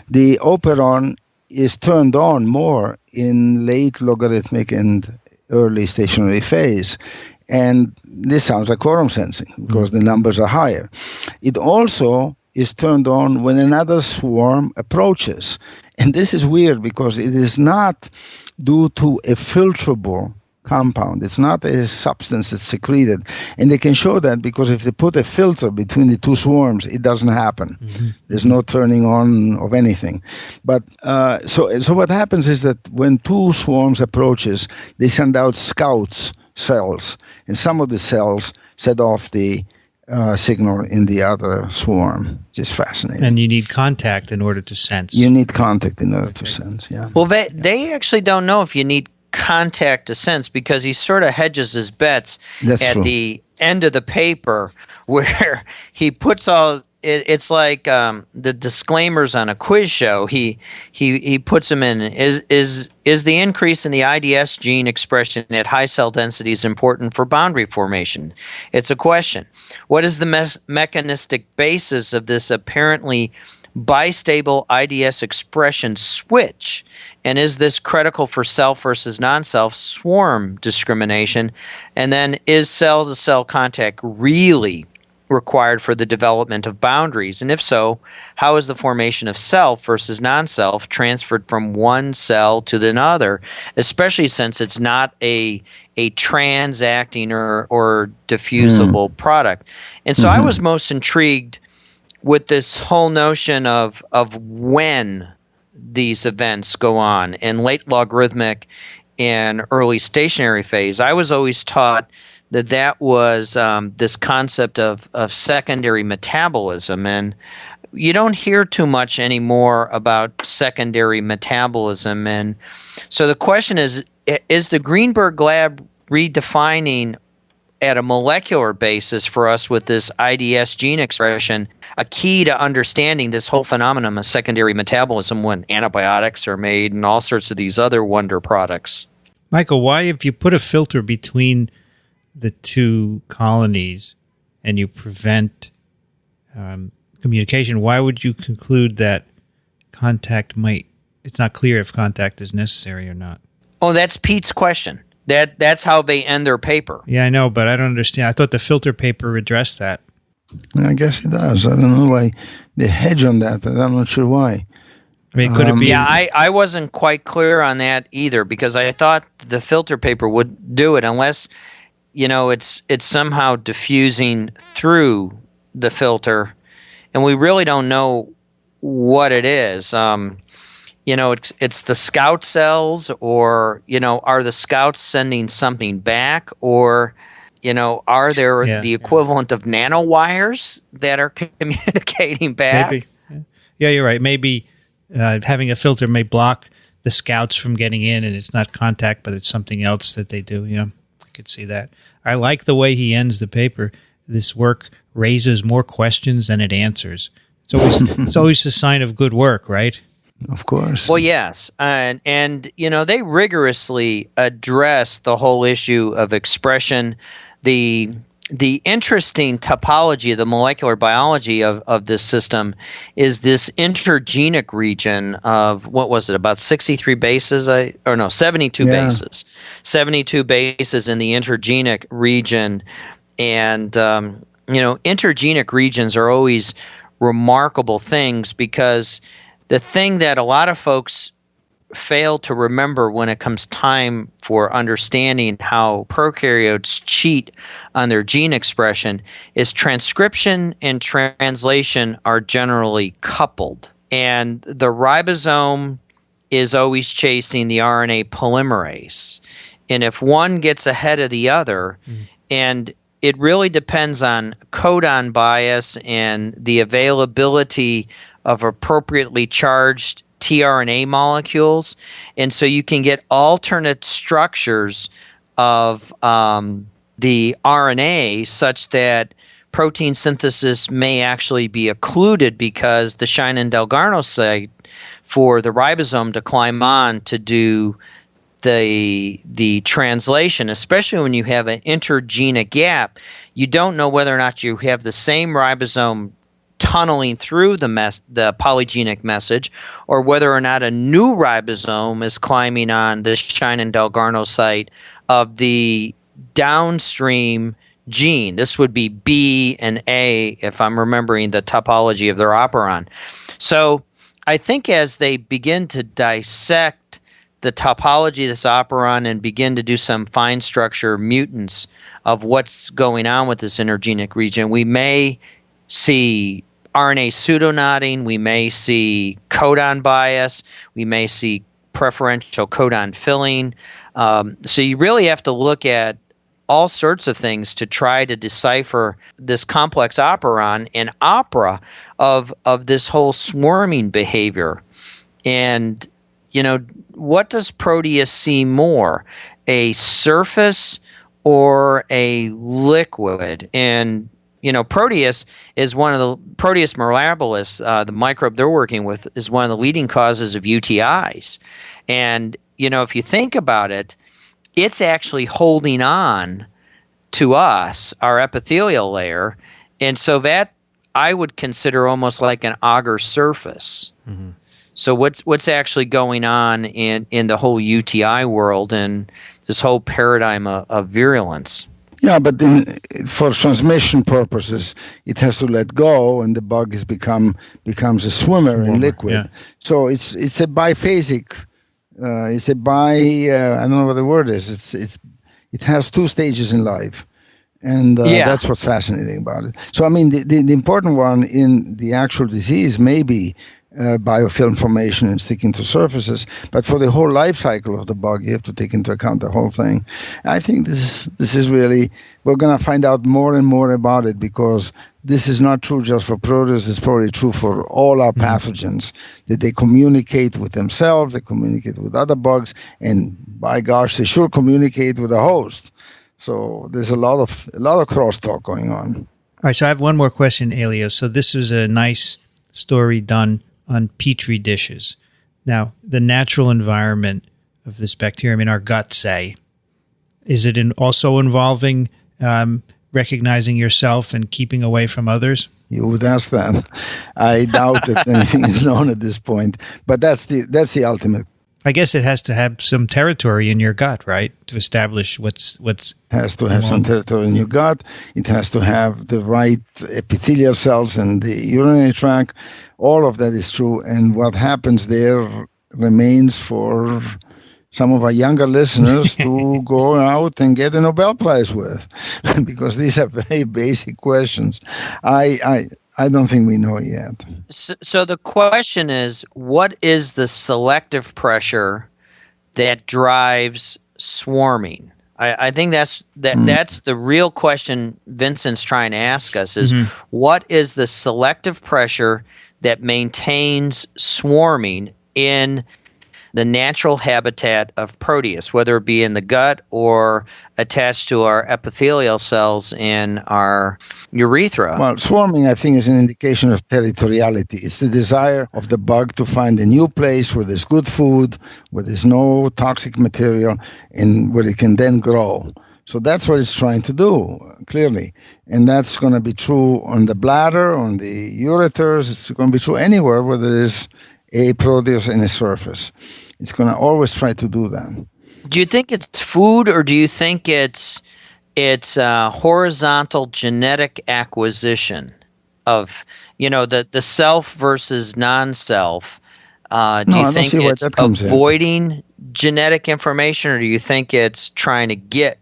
Speaker 3: the operon is turned on more in late logarithmic and early stationary phase. And this sounds like quorum sensing because the numbers are higher. It also is turned on when another swarm approaches. And this is weird because it is not due to a filterable compound. It's not a substance that's secreted. And they can show that because if they put a filter between the two swarms, it doesn't happen. There's no turning on of anything. But so what happens is that when two swarms approaches, they send out scouts cells. And some of the cells set off the signal in the other swarm, which is fascinating.
Speaker 1: And you need contact in order to sense.
Speaker 3: You need contact in order to sense, yeah.
Speaker 2: Well, they actually don't know if you need contact to sense, because he sort of hedges his bets the end of the paper, where he puts all it's like the disclaimers on a quiz show. He puts them in. Is the increase in the IDS gene expression at high cell densities important for boundary formation? It's a question. What is the mechanistic basis of this apparently bistable IDS expression switch? And is this critical for self versus non-self swarm discrimination? And then, is cell-to-cell contact really required for the development of boundaries? And if so, how is the formation of self versus non-self transferred from one cell to the other, especially since it's not a transacting or diffusible product? And so I was most intrigued with this whole notion of when these events go on in late logarithmic and early stationary phase. I was always taught that was this concept of secondary metabolism, and you don't hear too much anymore about secondary metabolism. And so the question is the Greenberg lab redefining at a molecular basis for us with this IDS gene expression a key to understanding this whole phenomenon of secondary metabolism when antibiotics are made and all sorts of these other wonder products?
Speaker 1: Michael, why, if you put a filter between the two colonies and you prevent communication, why would you conclude that it's not clear if contact is necessary or not.
Speaker 2: Oh, that's Pete's question. That's how they end their paper.
Speaker 1: Yeah, I know, but I don't understand. I thought the filter paper addressed that.
Speaker 3: I guess it does. I don't know why they hedge on that, but I'm not sure why.
Speaker 1: I mean, could it be?
Speaker 2: Yeah, I wasn't quite clear on that either, because I thought the filter paper would do it unless, it's somehow diffusing through the filter, and we really don't know what it is. It's the scout cells, or, are the scouts sending something back, or, are there the equivalent of nanowires that are communicating back?
Speaker 1: Maybe. Yeah, you're right. Maybe having a filter may block the scouts from getting in, and it's not contact, but it's something else that they do. Yeah, I could see that. I like the way he ends the paper. This work raises more questions than it answers. It's always a sign of good work, right?
Speaker 3: Of course.
Speaker 2: Well, yes. And they rigorously address the whole issue of expression, the interesting topology, the molecular biology of this system is this intergenic region of, what was it, about 63 bases? 72 bases. 72 bases in the intergenic region. And, intergenic regions are always remarkable things, because the thing that a lot of folks fail to remember when it comes time for understanding how prokaryotes cheat on their gene expression is transcription and translation are generally coupled. And the ribosome is always chasing the RNA polymerase. And if one gets ahead of the other, and it really depends on codon bias and the availability of appropriately charged tRNA molecules, and so you can get alternate structures of the RNA such that protein synthesis may actually be occluded, because the Scheinin-Delgarno site for the ribosome to climb on to do the translation, especially when you have an intergenic gap, you don't know whether or not you have the same ribosome tunneling through the polygenic message, or whether or not a new ribosome is climbing on the Scheinin-Delgarno site of the downstream gene. This would be B and A, if I'm remembering the topology of their operon. So I think as they begin to dissect the topology of this operon and begin to do some fine structure mutants of what's going on with this intergenic region, we may see RNA pseudoknotting, we may see codon bias, we may see preferential codon filling. So you really have to look at all sorts of things to try to decipher this complex operon and opera of this whole swarming behavior. And, what does Proteus see more, a surface or a liquid? And Proteus is Proteus mirabilis, the microbe they're working with, is one of the leading causes of UTIs. And, if you think about it, it's actually holding on to us, our epithelial layer. And so that I would consider almost like an agar surface. Mm-hmm. So what's actually going on in the whole UTI world and this whole paradigm of virulence?
Speaker 3: Yeah, but for transmission purposes, it has to let go, and the bug becomes a swimmer in liquid. Yeah. So it's a biphasic. I don't know what the word is. It has two stages in life, and that's what's fascinating about it. So I mean, the important one in the actual disease may be biofilm formation and sticking to surfaces, but for the whole life cycle of the bug, you have to take into account the whole thing. I think this is really, we're going to find out more and more about it, because this is not true just for Proteus, it's probably true for all our pathogens, that they communicate with themselves, they communicate with other bugs, and by gosh, they sure communicate with the host. So there's a lot of crosstalk going on.
Speaker 1: All right, so I have one more question, Elio. So this was a nice story done on Petri dishes. Now, the natural environment of this bacterium in our gut, say, is it also involving recognizing yourself and keeping away from others?
Speaker 3: You would ask that. I doubt that anything is known at this point. But that's the ultimate.
Speaker 1: I guess it has to have some territory in your gut, right, to establish what's.
Speaker 3: Has to have some territory in your gut. It has to have the right epithelial cells in the urinary tract. All of that is true, and what happens there remains for some of our younger listeners to go out and get a Nobel Prize with, because these are very basic questions. I don't think we know yet.
Speaker 2: So the question is, what is the selective pressure that drives swarming? I think that's the real question Vincent's trying to ask us is, what is the selective pressure that maintains swarming in the natural habitat of Proteus, whether it be in the gut or attached to our epithelial cells in our urethra?
Speaker 3: Well, swarming, I think, is an indication of territoriality. It's the desire of the bug to find a new place where there's good food, where there's no toxic material, and where it can then grow. So that's what it's trying to do, clearly. And that's going to be true on the bladder, on the ureters. It's going to be true anywhere where there is a Proteus in a surface. It's going to always try to do that.
Speaker 2: Do you think it's food, or do you think it's horizontal genetic acquisition of, the self versus non-self? Do you think it's avoiding genetic information, or do you think it's trying to get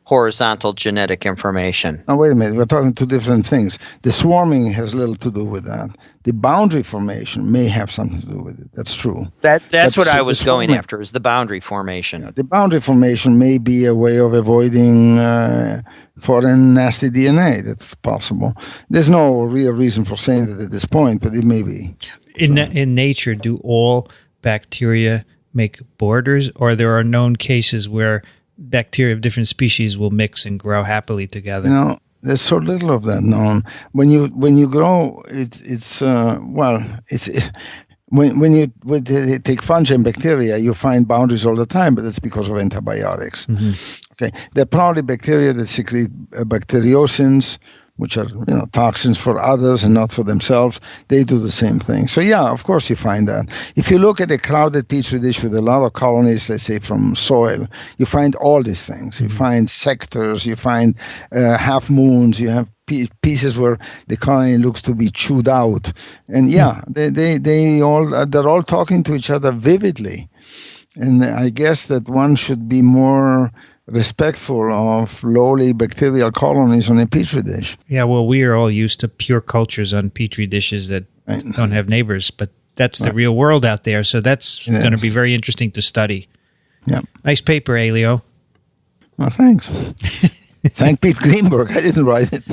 Speaker 2: horizontal genetic information?
Speaker 3: Now, wait a minute. We're talking two different things. The swarming has little to do with that. The boundary formation may have something to do with it. That's true.
Speaker 2: That's what I was going after, is the boundary formation.
Speaker 3: Yeah, the boundary formation may be a way of avoiding foreign nasty DNA. That's possible. There's no real reason for saying that at this point, but it may be.
Speaker 1: In nature, do all bacteria make borders, or there are known cases where bacteria of different species will mix and grow happily together?
Speaker 3: There's so little of that known. When you grow, when you take fungi and bacteria, you find boundaries all the time, but that's because of antibiotics. Okay, there are probably bacteria that secrete bacteriocins, which are toxins for others and not for themselves. They do the same thing. So yeah, of course you find that. If you look at a crowded petri dish with a lot of colonies, let's say from soil, you find all these things. You find sectors, you find half moons, you have pieces where the colony looks to be chewed out, and they're all talking to each other vividly. And I guess that one should be more respectful of lowly bacterial colonies on a petri dish.
Speaker 1: Yeah, well, we are all used to pure cultures on petri dishes that don't have neighbors, but that's the real world out there, so that's going to be very interesting to study.
Speaker 3: Yeah.
Speaker 1: Nice paper, Elio.
Speaker 3: Well, thanks. Thank Pete Greenberg. I didn't write it.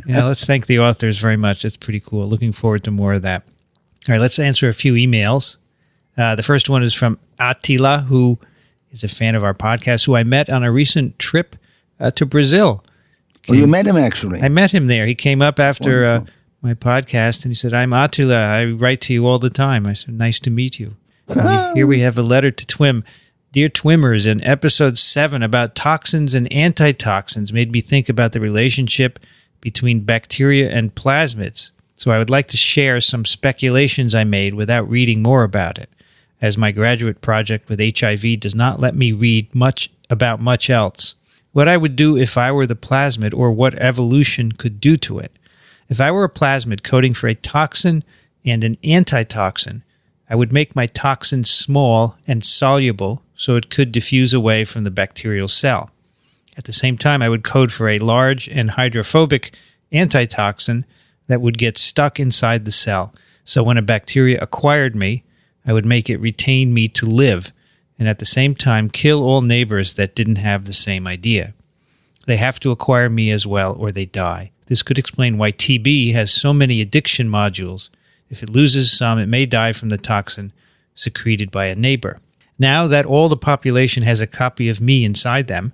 Speaker 1: Yeah, let's thank the authors very much. That's pretty cool. Looking forward to more of that. All right, let's answer a few emails. The first one is from Attila, who is a fan of our podcast, who I met on a recent trip to Brazil.
Speaker 3: You met him, actually?
Speaker 1: I met him there. He came up after my podcast, and he said, "I'm Attila. I write to you all the time." I said, "Nice to meet you." Here we have a letter to TWiM. Dear TWiMers, in episode 7 about toxins and antitoxins made me think about the relationship between bacteria and plasmids. So I would like to share some speculations I made without reading more about it, as my graduate project with HIV does not let me read much about much else. What I would do if I were the plasmid, or what evolution could do to it. If I were a plasmid coding for a toxin and an antitoxin, I would make my toxin small and soluble so it could diffuse away from the bacterial cell. At the same time, I would code for a large and hydrophobic antitoxin that would get stuck inside the cell. So when a bacteria acquired me, I would make it retain me to live, and at the same time kill all neighbors that didn't have the same idea. They have to acquire me as well, or they die. This could explain why TB has so many addiction modules. If it loses some, it may die from the toxin secreted by a neighbor. Now that all the population has a copy of me inside them,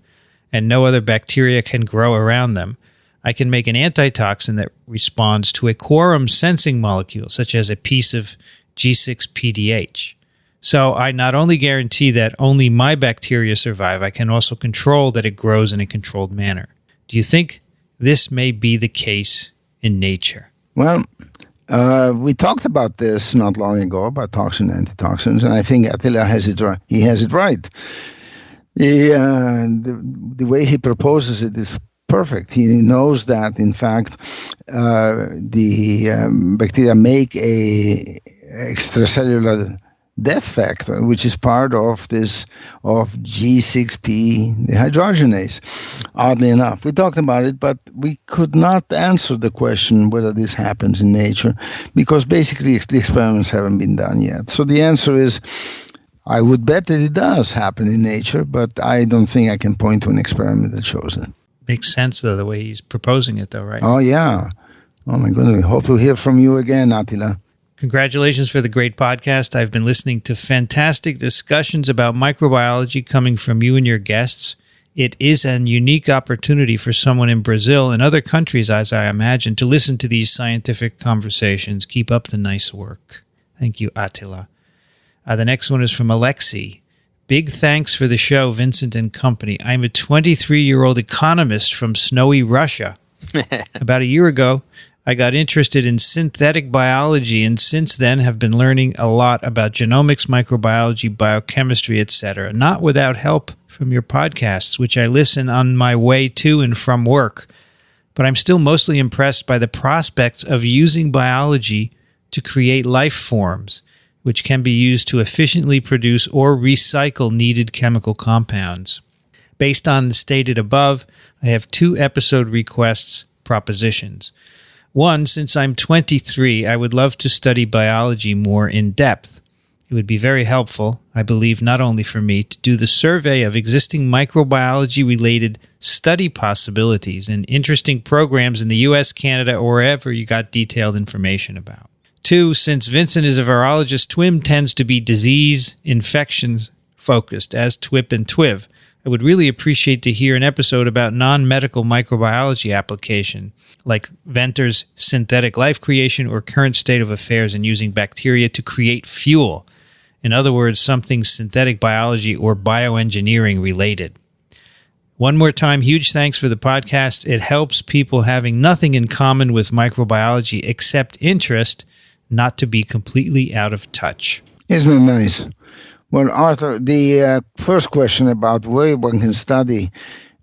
Speaker 1: and no other bacteria can grow around them, I can make an antitoxin that responds to a quorum sensing molecule, such as a piece of G6-PDH. So I not only guarantee that only my bacteria survive, I can also control that it grows in a controlled manner. Do you think this may be the case in nature?
Speaker 3: Well, we talked about this not long ago, about toxin antitoxins, and I think Attila has it right. He has it right. The way he proposes it is perfect. He knows that, in fact, the bacteria make a extracellular death factor, which is part of this of G6P dehydrogenase. Oddly enough, we talked about it, but we could not answer the question whether this happens in nature, because basically the experiments haven't been done yet. So the answer is, I would bet that it does happen in nature, but I don't think I can point to an experiment that shows it.
Speaker 1: Makes sense, though, the way he's proposing it, though, right?
Speaker 3: Oh, yeah. Oh, my goodness. Hope to hear from you again, Attila.
Speaker 1: Congratulations for the great podcast. I've been listening to fantastic discussions about microbiology coming from you and your guests. It is an unique opportunity for someone in Brazil and other countries, as I imagine, to listen to these scientific conversations. Keep up the nice work. Thank you, Attila. The next one is from Alexei. Big thanks for the show, Vincent and company. I'm a 23-year-old economist from snowy Russia. About a year ago, I got interested in synthetic biology, and since then have been learning a lot about genomics, microbiology, biochemistry, etc., not without help from your podcasts, which I listen on my way to and from work. But I'm still mostly impressed by the prospects of using biology to create life forms, which can be used to efficiently produce or recycle needed chemical compounds. Based on the stated above, I have 2 episode requests, propositions. One, since I'm 23, I would love to study biology more in depth. It would be very helpful, I believe, not only for me, to do the survey of existing microbiology-related study possibilities and interesting programs in the U.S., Canada, or wherever you got detailed information about. 2, since Vincent is a virologist, TWiM tends to be disease, infections focused, as TWiP and TWiV. I would really appreciate to hear an episode about non-medical microbiology application, like Venter's synthetic life creation or current state of affairs in using bacteria to create fuel. In other words, something synthetic biology or bioengineering related. One more time, huge thanks for the podcast. It helps people having nothing in common with microbiology except interest not to be completely out of touch.
Speaker 3: Isn't it nice? Well, Arthur, the first question about where one can study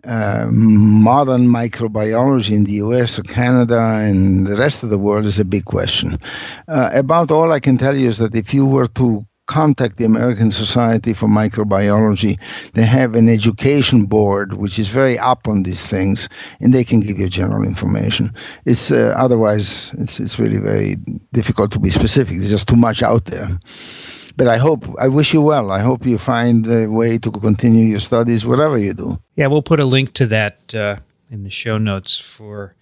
Speaker 3: modern microbiology in the US or Canada and the rest of the world is a big question. About all I can tell you is that if you were to contact the American Society for Microbiology, they have an education board which is very up on these things, and they can give you general information. It's otherwise it's really very difficult to be specific. There's just too much out there. But I wish you well. I hope you find a way to continue your studies, whatever you do.
Speaker 1: Yeah, we'll put a link to that in the show notes for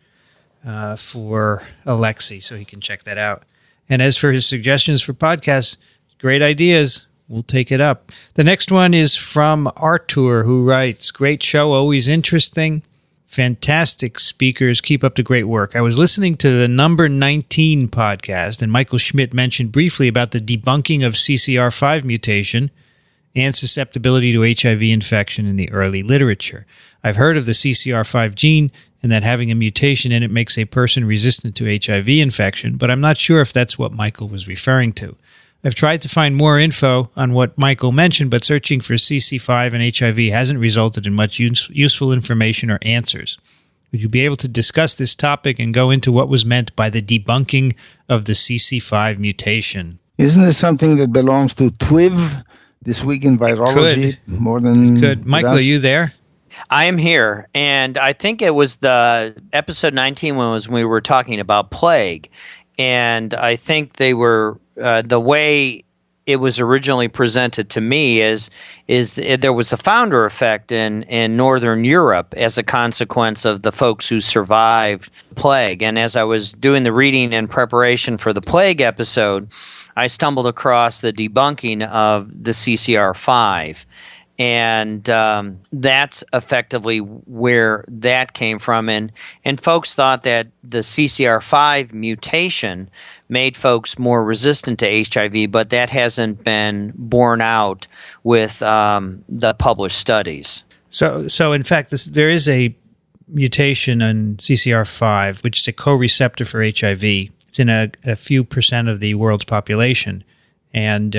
Speaker 1: Alexei, so he can check that out. And as for his suggestions for podcasts, great ideas. We'll take it up. The next one is from Artur, who writes, great show, always interesting. Fantastic speakers. Keep up the great work. I was listening to the number 19 podcast, and Michael Schmidt mentioned briefly about the debunking of CCR5 mutation and susceptibility to HIV infection in the early literature. I've heard of the CCR5 gene and that having a mutation in it makes a person resistant to HIV infection, but I'm not sure if that's what Michael was referring to. I've tried to find more info on what Michael mentioned, but searching for CC5 and HIV hasn't resulted in much useful information or answers. Would you be able to discuss this topic and go into what was meant by the debunking of the CC5 mutation?
Speaker 3: Isn't this something that belongs to TWiV, This Week in Virology? More than
Speaker 1: could. Michael, are you there?
Speaker 2: I am here, and I think it was the episode 19 when we were talking about plague, and I think they were the way it was originally presented to me is there was a founder effect in Northern Europe as a consequence of the folks who survived plague. And as I was doing the reading in preparation for the plague episode, I stumbled across the debunking of the CCR5. And that's effectively where that came from. And folks thought that the CCR5 mutation made folks more resistant to HIV, but that hasn't been borne out with the published studies.
Speaker 1: So in fact, there is a mutation in CCR5, which is a co-receptor for HIV, It's in a few percent of the world's population. And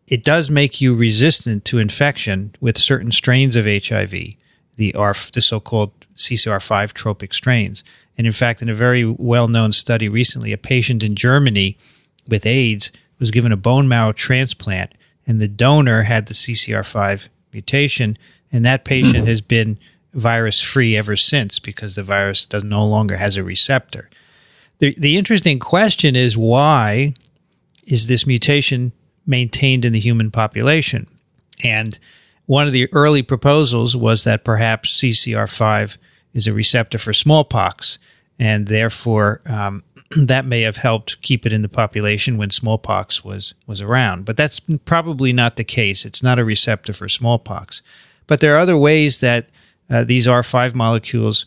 Speaker 1: it does make you resistant to infection with certain strains of HIV, the so-called CCR5 tropic strains. And in fact, in a very well-known study recently, a patient in Germany with AIDS was given a bone marrow transplant, and the donor had the CCR5 mutation, and that patient has been virus-free ever since because the virus no longer has a receptor. The interesting question is, why is this mutation maintained in the human population? And one of the early proposals was that perhaps CCR5 is a receptor for smallpox, and therefore that may have helped keep it in the population when smallpox was around. But that's probably not the case. It's not a receptor for smallpox. But there are other ways that these R5 molecules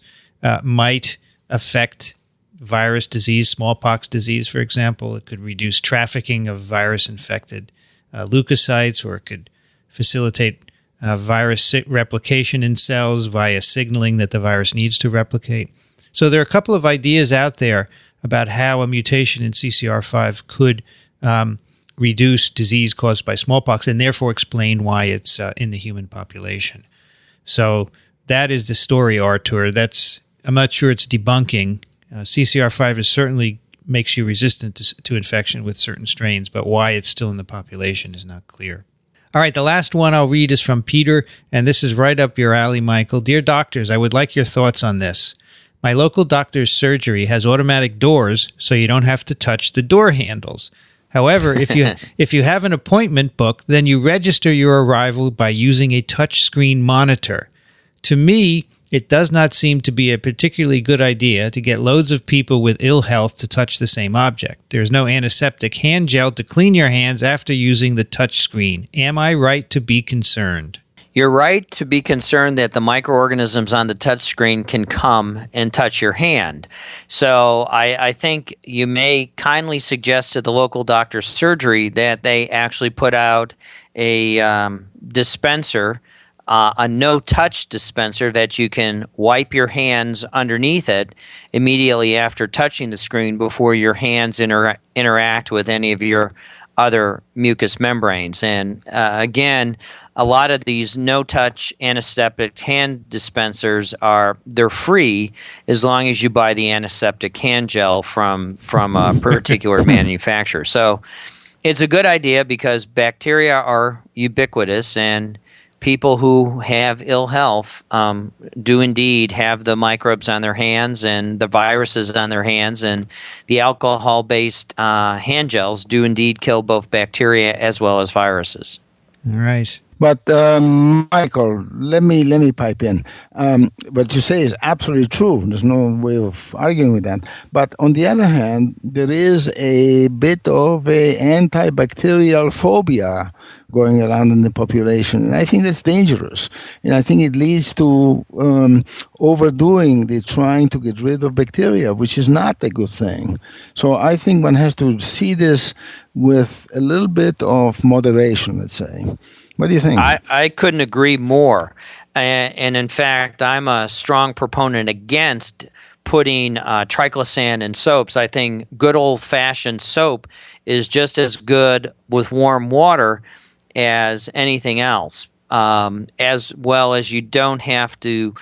Speaker 1: might affect virus disease, smallpox disease, for example. It could reduce trafficking of virus-infected leukocytes, or it could facilitate virus replication in cells via signaling that the virus needs to replicate. So there are a couple of ideas out there about how a mutation in CCR5 could reduce disease caused by smallpox and therefore explain why it's in the human population. So that is the story, Artur. I'm not sure it's debunking. CCR5 certainly makes you resistant to infection with certain strains, but why it's still in the population is not clear. All right, the last one I'll read is from Peter, and this is right up your alley, Michael. Dear doctors, I would like your thoughts on this. My local doctor's surgery has automatic doors, so you don't have to touch the door handles. However, if you have an appointment booked, then you register your arrival by using a touchscreen monitor. To me, it does not seem to be a particularly good idea to get loads of people with ill health to touch the same object. There's no antiseptic hand gel to clean your hands after using the touchscreen. Am I right to be concerned?
Speaker 2: You're right to be concerned that the microorganisms on the touchscreen can come and touch your hand. So I think you may kindly suggest to the local doctor's surgery that they actually put out a dispenser, a no-touch dispenser that you can wipe your hands underneath it immediately after touching the screen before your hands interact with any of your other mucous membranes. And again, a lot of these no-touch antiseptic hand dispensers they're free as long as you buy the antiseptic hand gel from a particular manufacturer. So it's a good idea because bacteria are ubiquitous, and people who have ill health do indeed have the microbes on their hands and the viruses on their hands, and the alcohol-based hand gels do indeed kill both bacteria as well as viruses.
Speaker 1: All right.
Speaker 3: But Michael, let me pipe in. What you say is absolutely true. There's no way of arguing with that. But on the other hand, there is a bit of a antibacterial phobia going around in the population, and I think that's dangerous. And I think it leads to overdoing the trying to get rid of bacteria, which is not a good thing. So I think one has to see this with a little bit of moderation, let's say. What do you think?
Speaker 2: I couldn't agree more. And in fact, I'm a strong proponent against putting triclosan in soaps. I think good old-fashioned soap is just as good with warm water as anything else, as well as you don't have to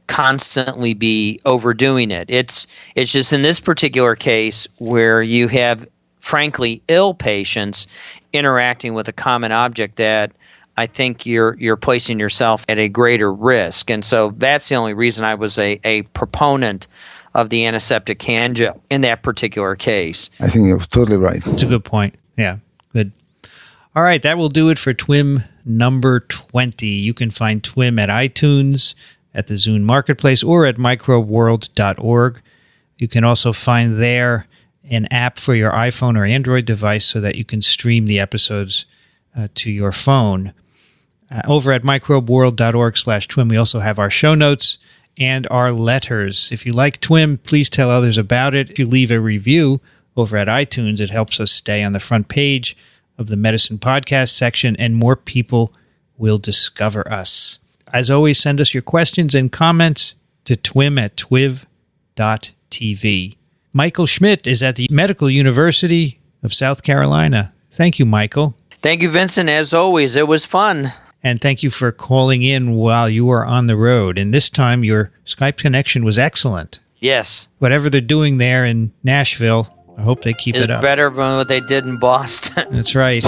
Speaker 2: constantly be overdoing it. It's just in this particular case where you have, frankly, ill patients interacting with a common object that I think you're placing yourself at a greater risk. And so that's the only reason I was a proponent of the antiseptic hand gel in that particular case.
Speaker 3: I think you're totally right.
Speaker 1: That's a good point. Yeah, good. All right, that will do it for TWiM number 20. You can find TWiM at iTunes, at the Zune Marketplace, or at microbeworld.org. You can also find there an app for your iPhone or Android device so that you can stream the episodes to your phone. Over at microbeworld.org/TWiM, we also have our show notes and our letters. If you like TWiM, please tell others about it. If you leave a review over at iTunes, it helps us stay on the front page of the Medicine Podcast section, and more people will discover us. As always, send us your questions and comments to twim@twiv.tv. Michael Schmidt is at the Medical University of South Carolina. Thank you, Michael.
Speaker 2: Thank you, Vincent. As always, it was fun.
Speaker 1: And thank you for calling in while you were on the road. And this time your Skype connection was excellent.
Speaker 2: Yes.
Speaker 1: Whatever they're doing there in Nashville, I hope they keep it up.
Speaker 2: It's better than what they did in Boston.
Speaker 1: That's right.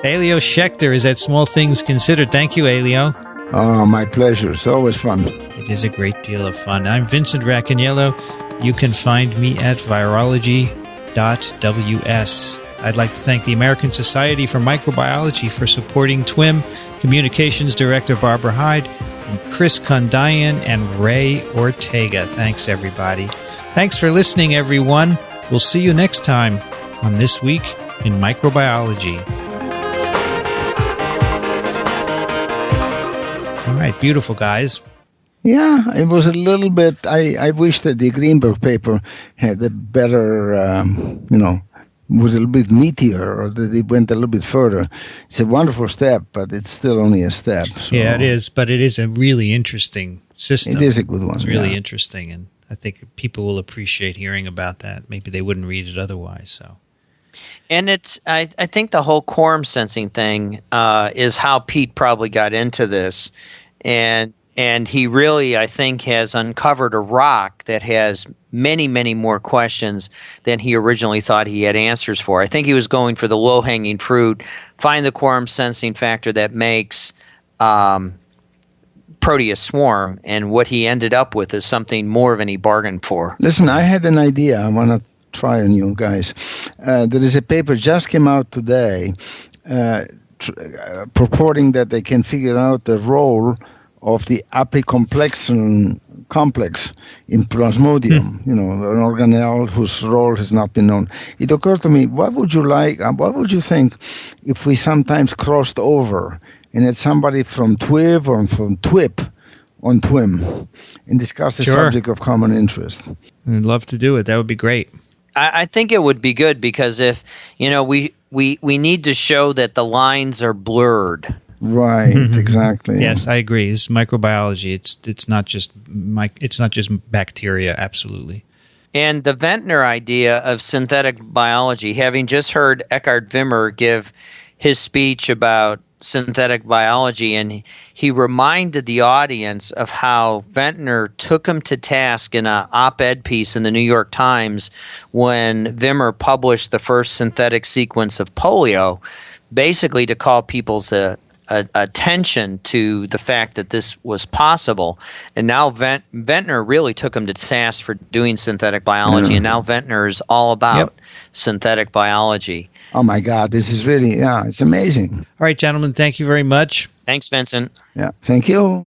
Speaker 1: Elio Schaechter is at Small Things Considered. Thank you, Elio.
Speaker 3: Oh, my pleasure. It's always fun.
Speaker 1: It is a great deal of fun. I'm Vincent Racaniello. You can find me at virology.ws. I'd like to thank the American Society for Microbiology for supporting TWiM, Communications Director Barbara Hyde, and Chris Kondayan and Ray Ortega. Thanks, everybody. Thanks for listening, everyone. We'll see you next time on This Week in Microbiology. All right, beautiful, guys.
Speaker 3: Yeah, it was a little bit, I wish that the Greenberg paper had a better, was a little bit meatier, or that it went a little bit further. It's a wonderful step, but it's still only a step. So
Speaker 1: yeah, it is, but it is a really interesting system.
Speaker 3: It is a good one.
Speaker 1: It's really interesting, and I think people will appreciate hearing about that. Maybe they wouldn't read it otherwise. So,
Speaker 2: and I think the whole quorum sensing thing is how Pete probably got into this, and he really, I think, has uncovered a rock that has many, many more questions than he originally thought he had answers for. I think he was going for the low-hanging fruit, find the quorum sensing factor that makes Proteus swarm, and what he ended up with is something more than he bargained for.
Speaker 3: Listen, I had an idea I want to try on you guys. There is a paper just came out today purporting that they can figure out the role of the apicomplexan complex in Plasmodium, an organelle whose role has not been known. It occurred to me, what would you think if we sometimes crossed over and had somebody from TWiV or from TWiP on TWiM and discussed the subject of common interest?
Speaker 1: I'd love to do it. That would be great.
Speaker 2: I think it would be good because if, we need to show that the lines are blurred.
Speaker 3: Right, exactly.
Speaker 1: Yes, I agree. It's microbiology. It's not just bacteria. Absolutely.
Speaker 2: And the Ventnor idea of synthetic biology, having just heard Eckhard Wimmer give his speech about synthetic biology, and he reminded the audience of how Ventnor took him to task in an op-ed piece in the New York Times when Wimmer published the first synthetic sequence of polio, basically to call people's attention to the fact that this was possible. And now Ventnor really took him to task for doing synthetic biology, and now Ventnor is all about synthetic biology.
Speaker 3: Oh my God, this is really, it's amazing.
Speaker 1: All right, gentlemen, thank you very much.
Speaker 2: Thanks, Vincent.
Speaker 3: Yeah, thank you.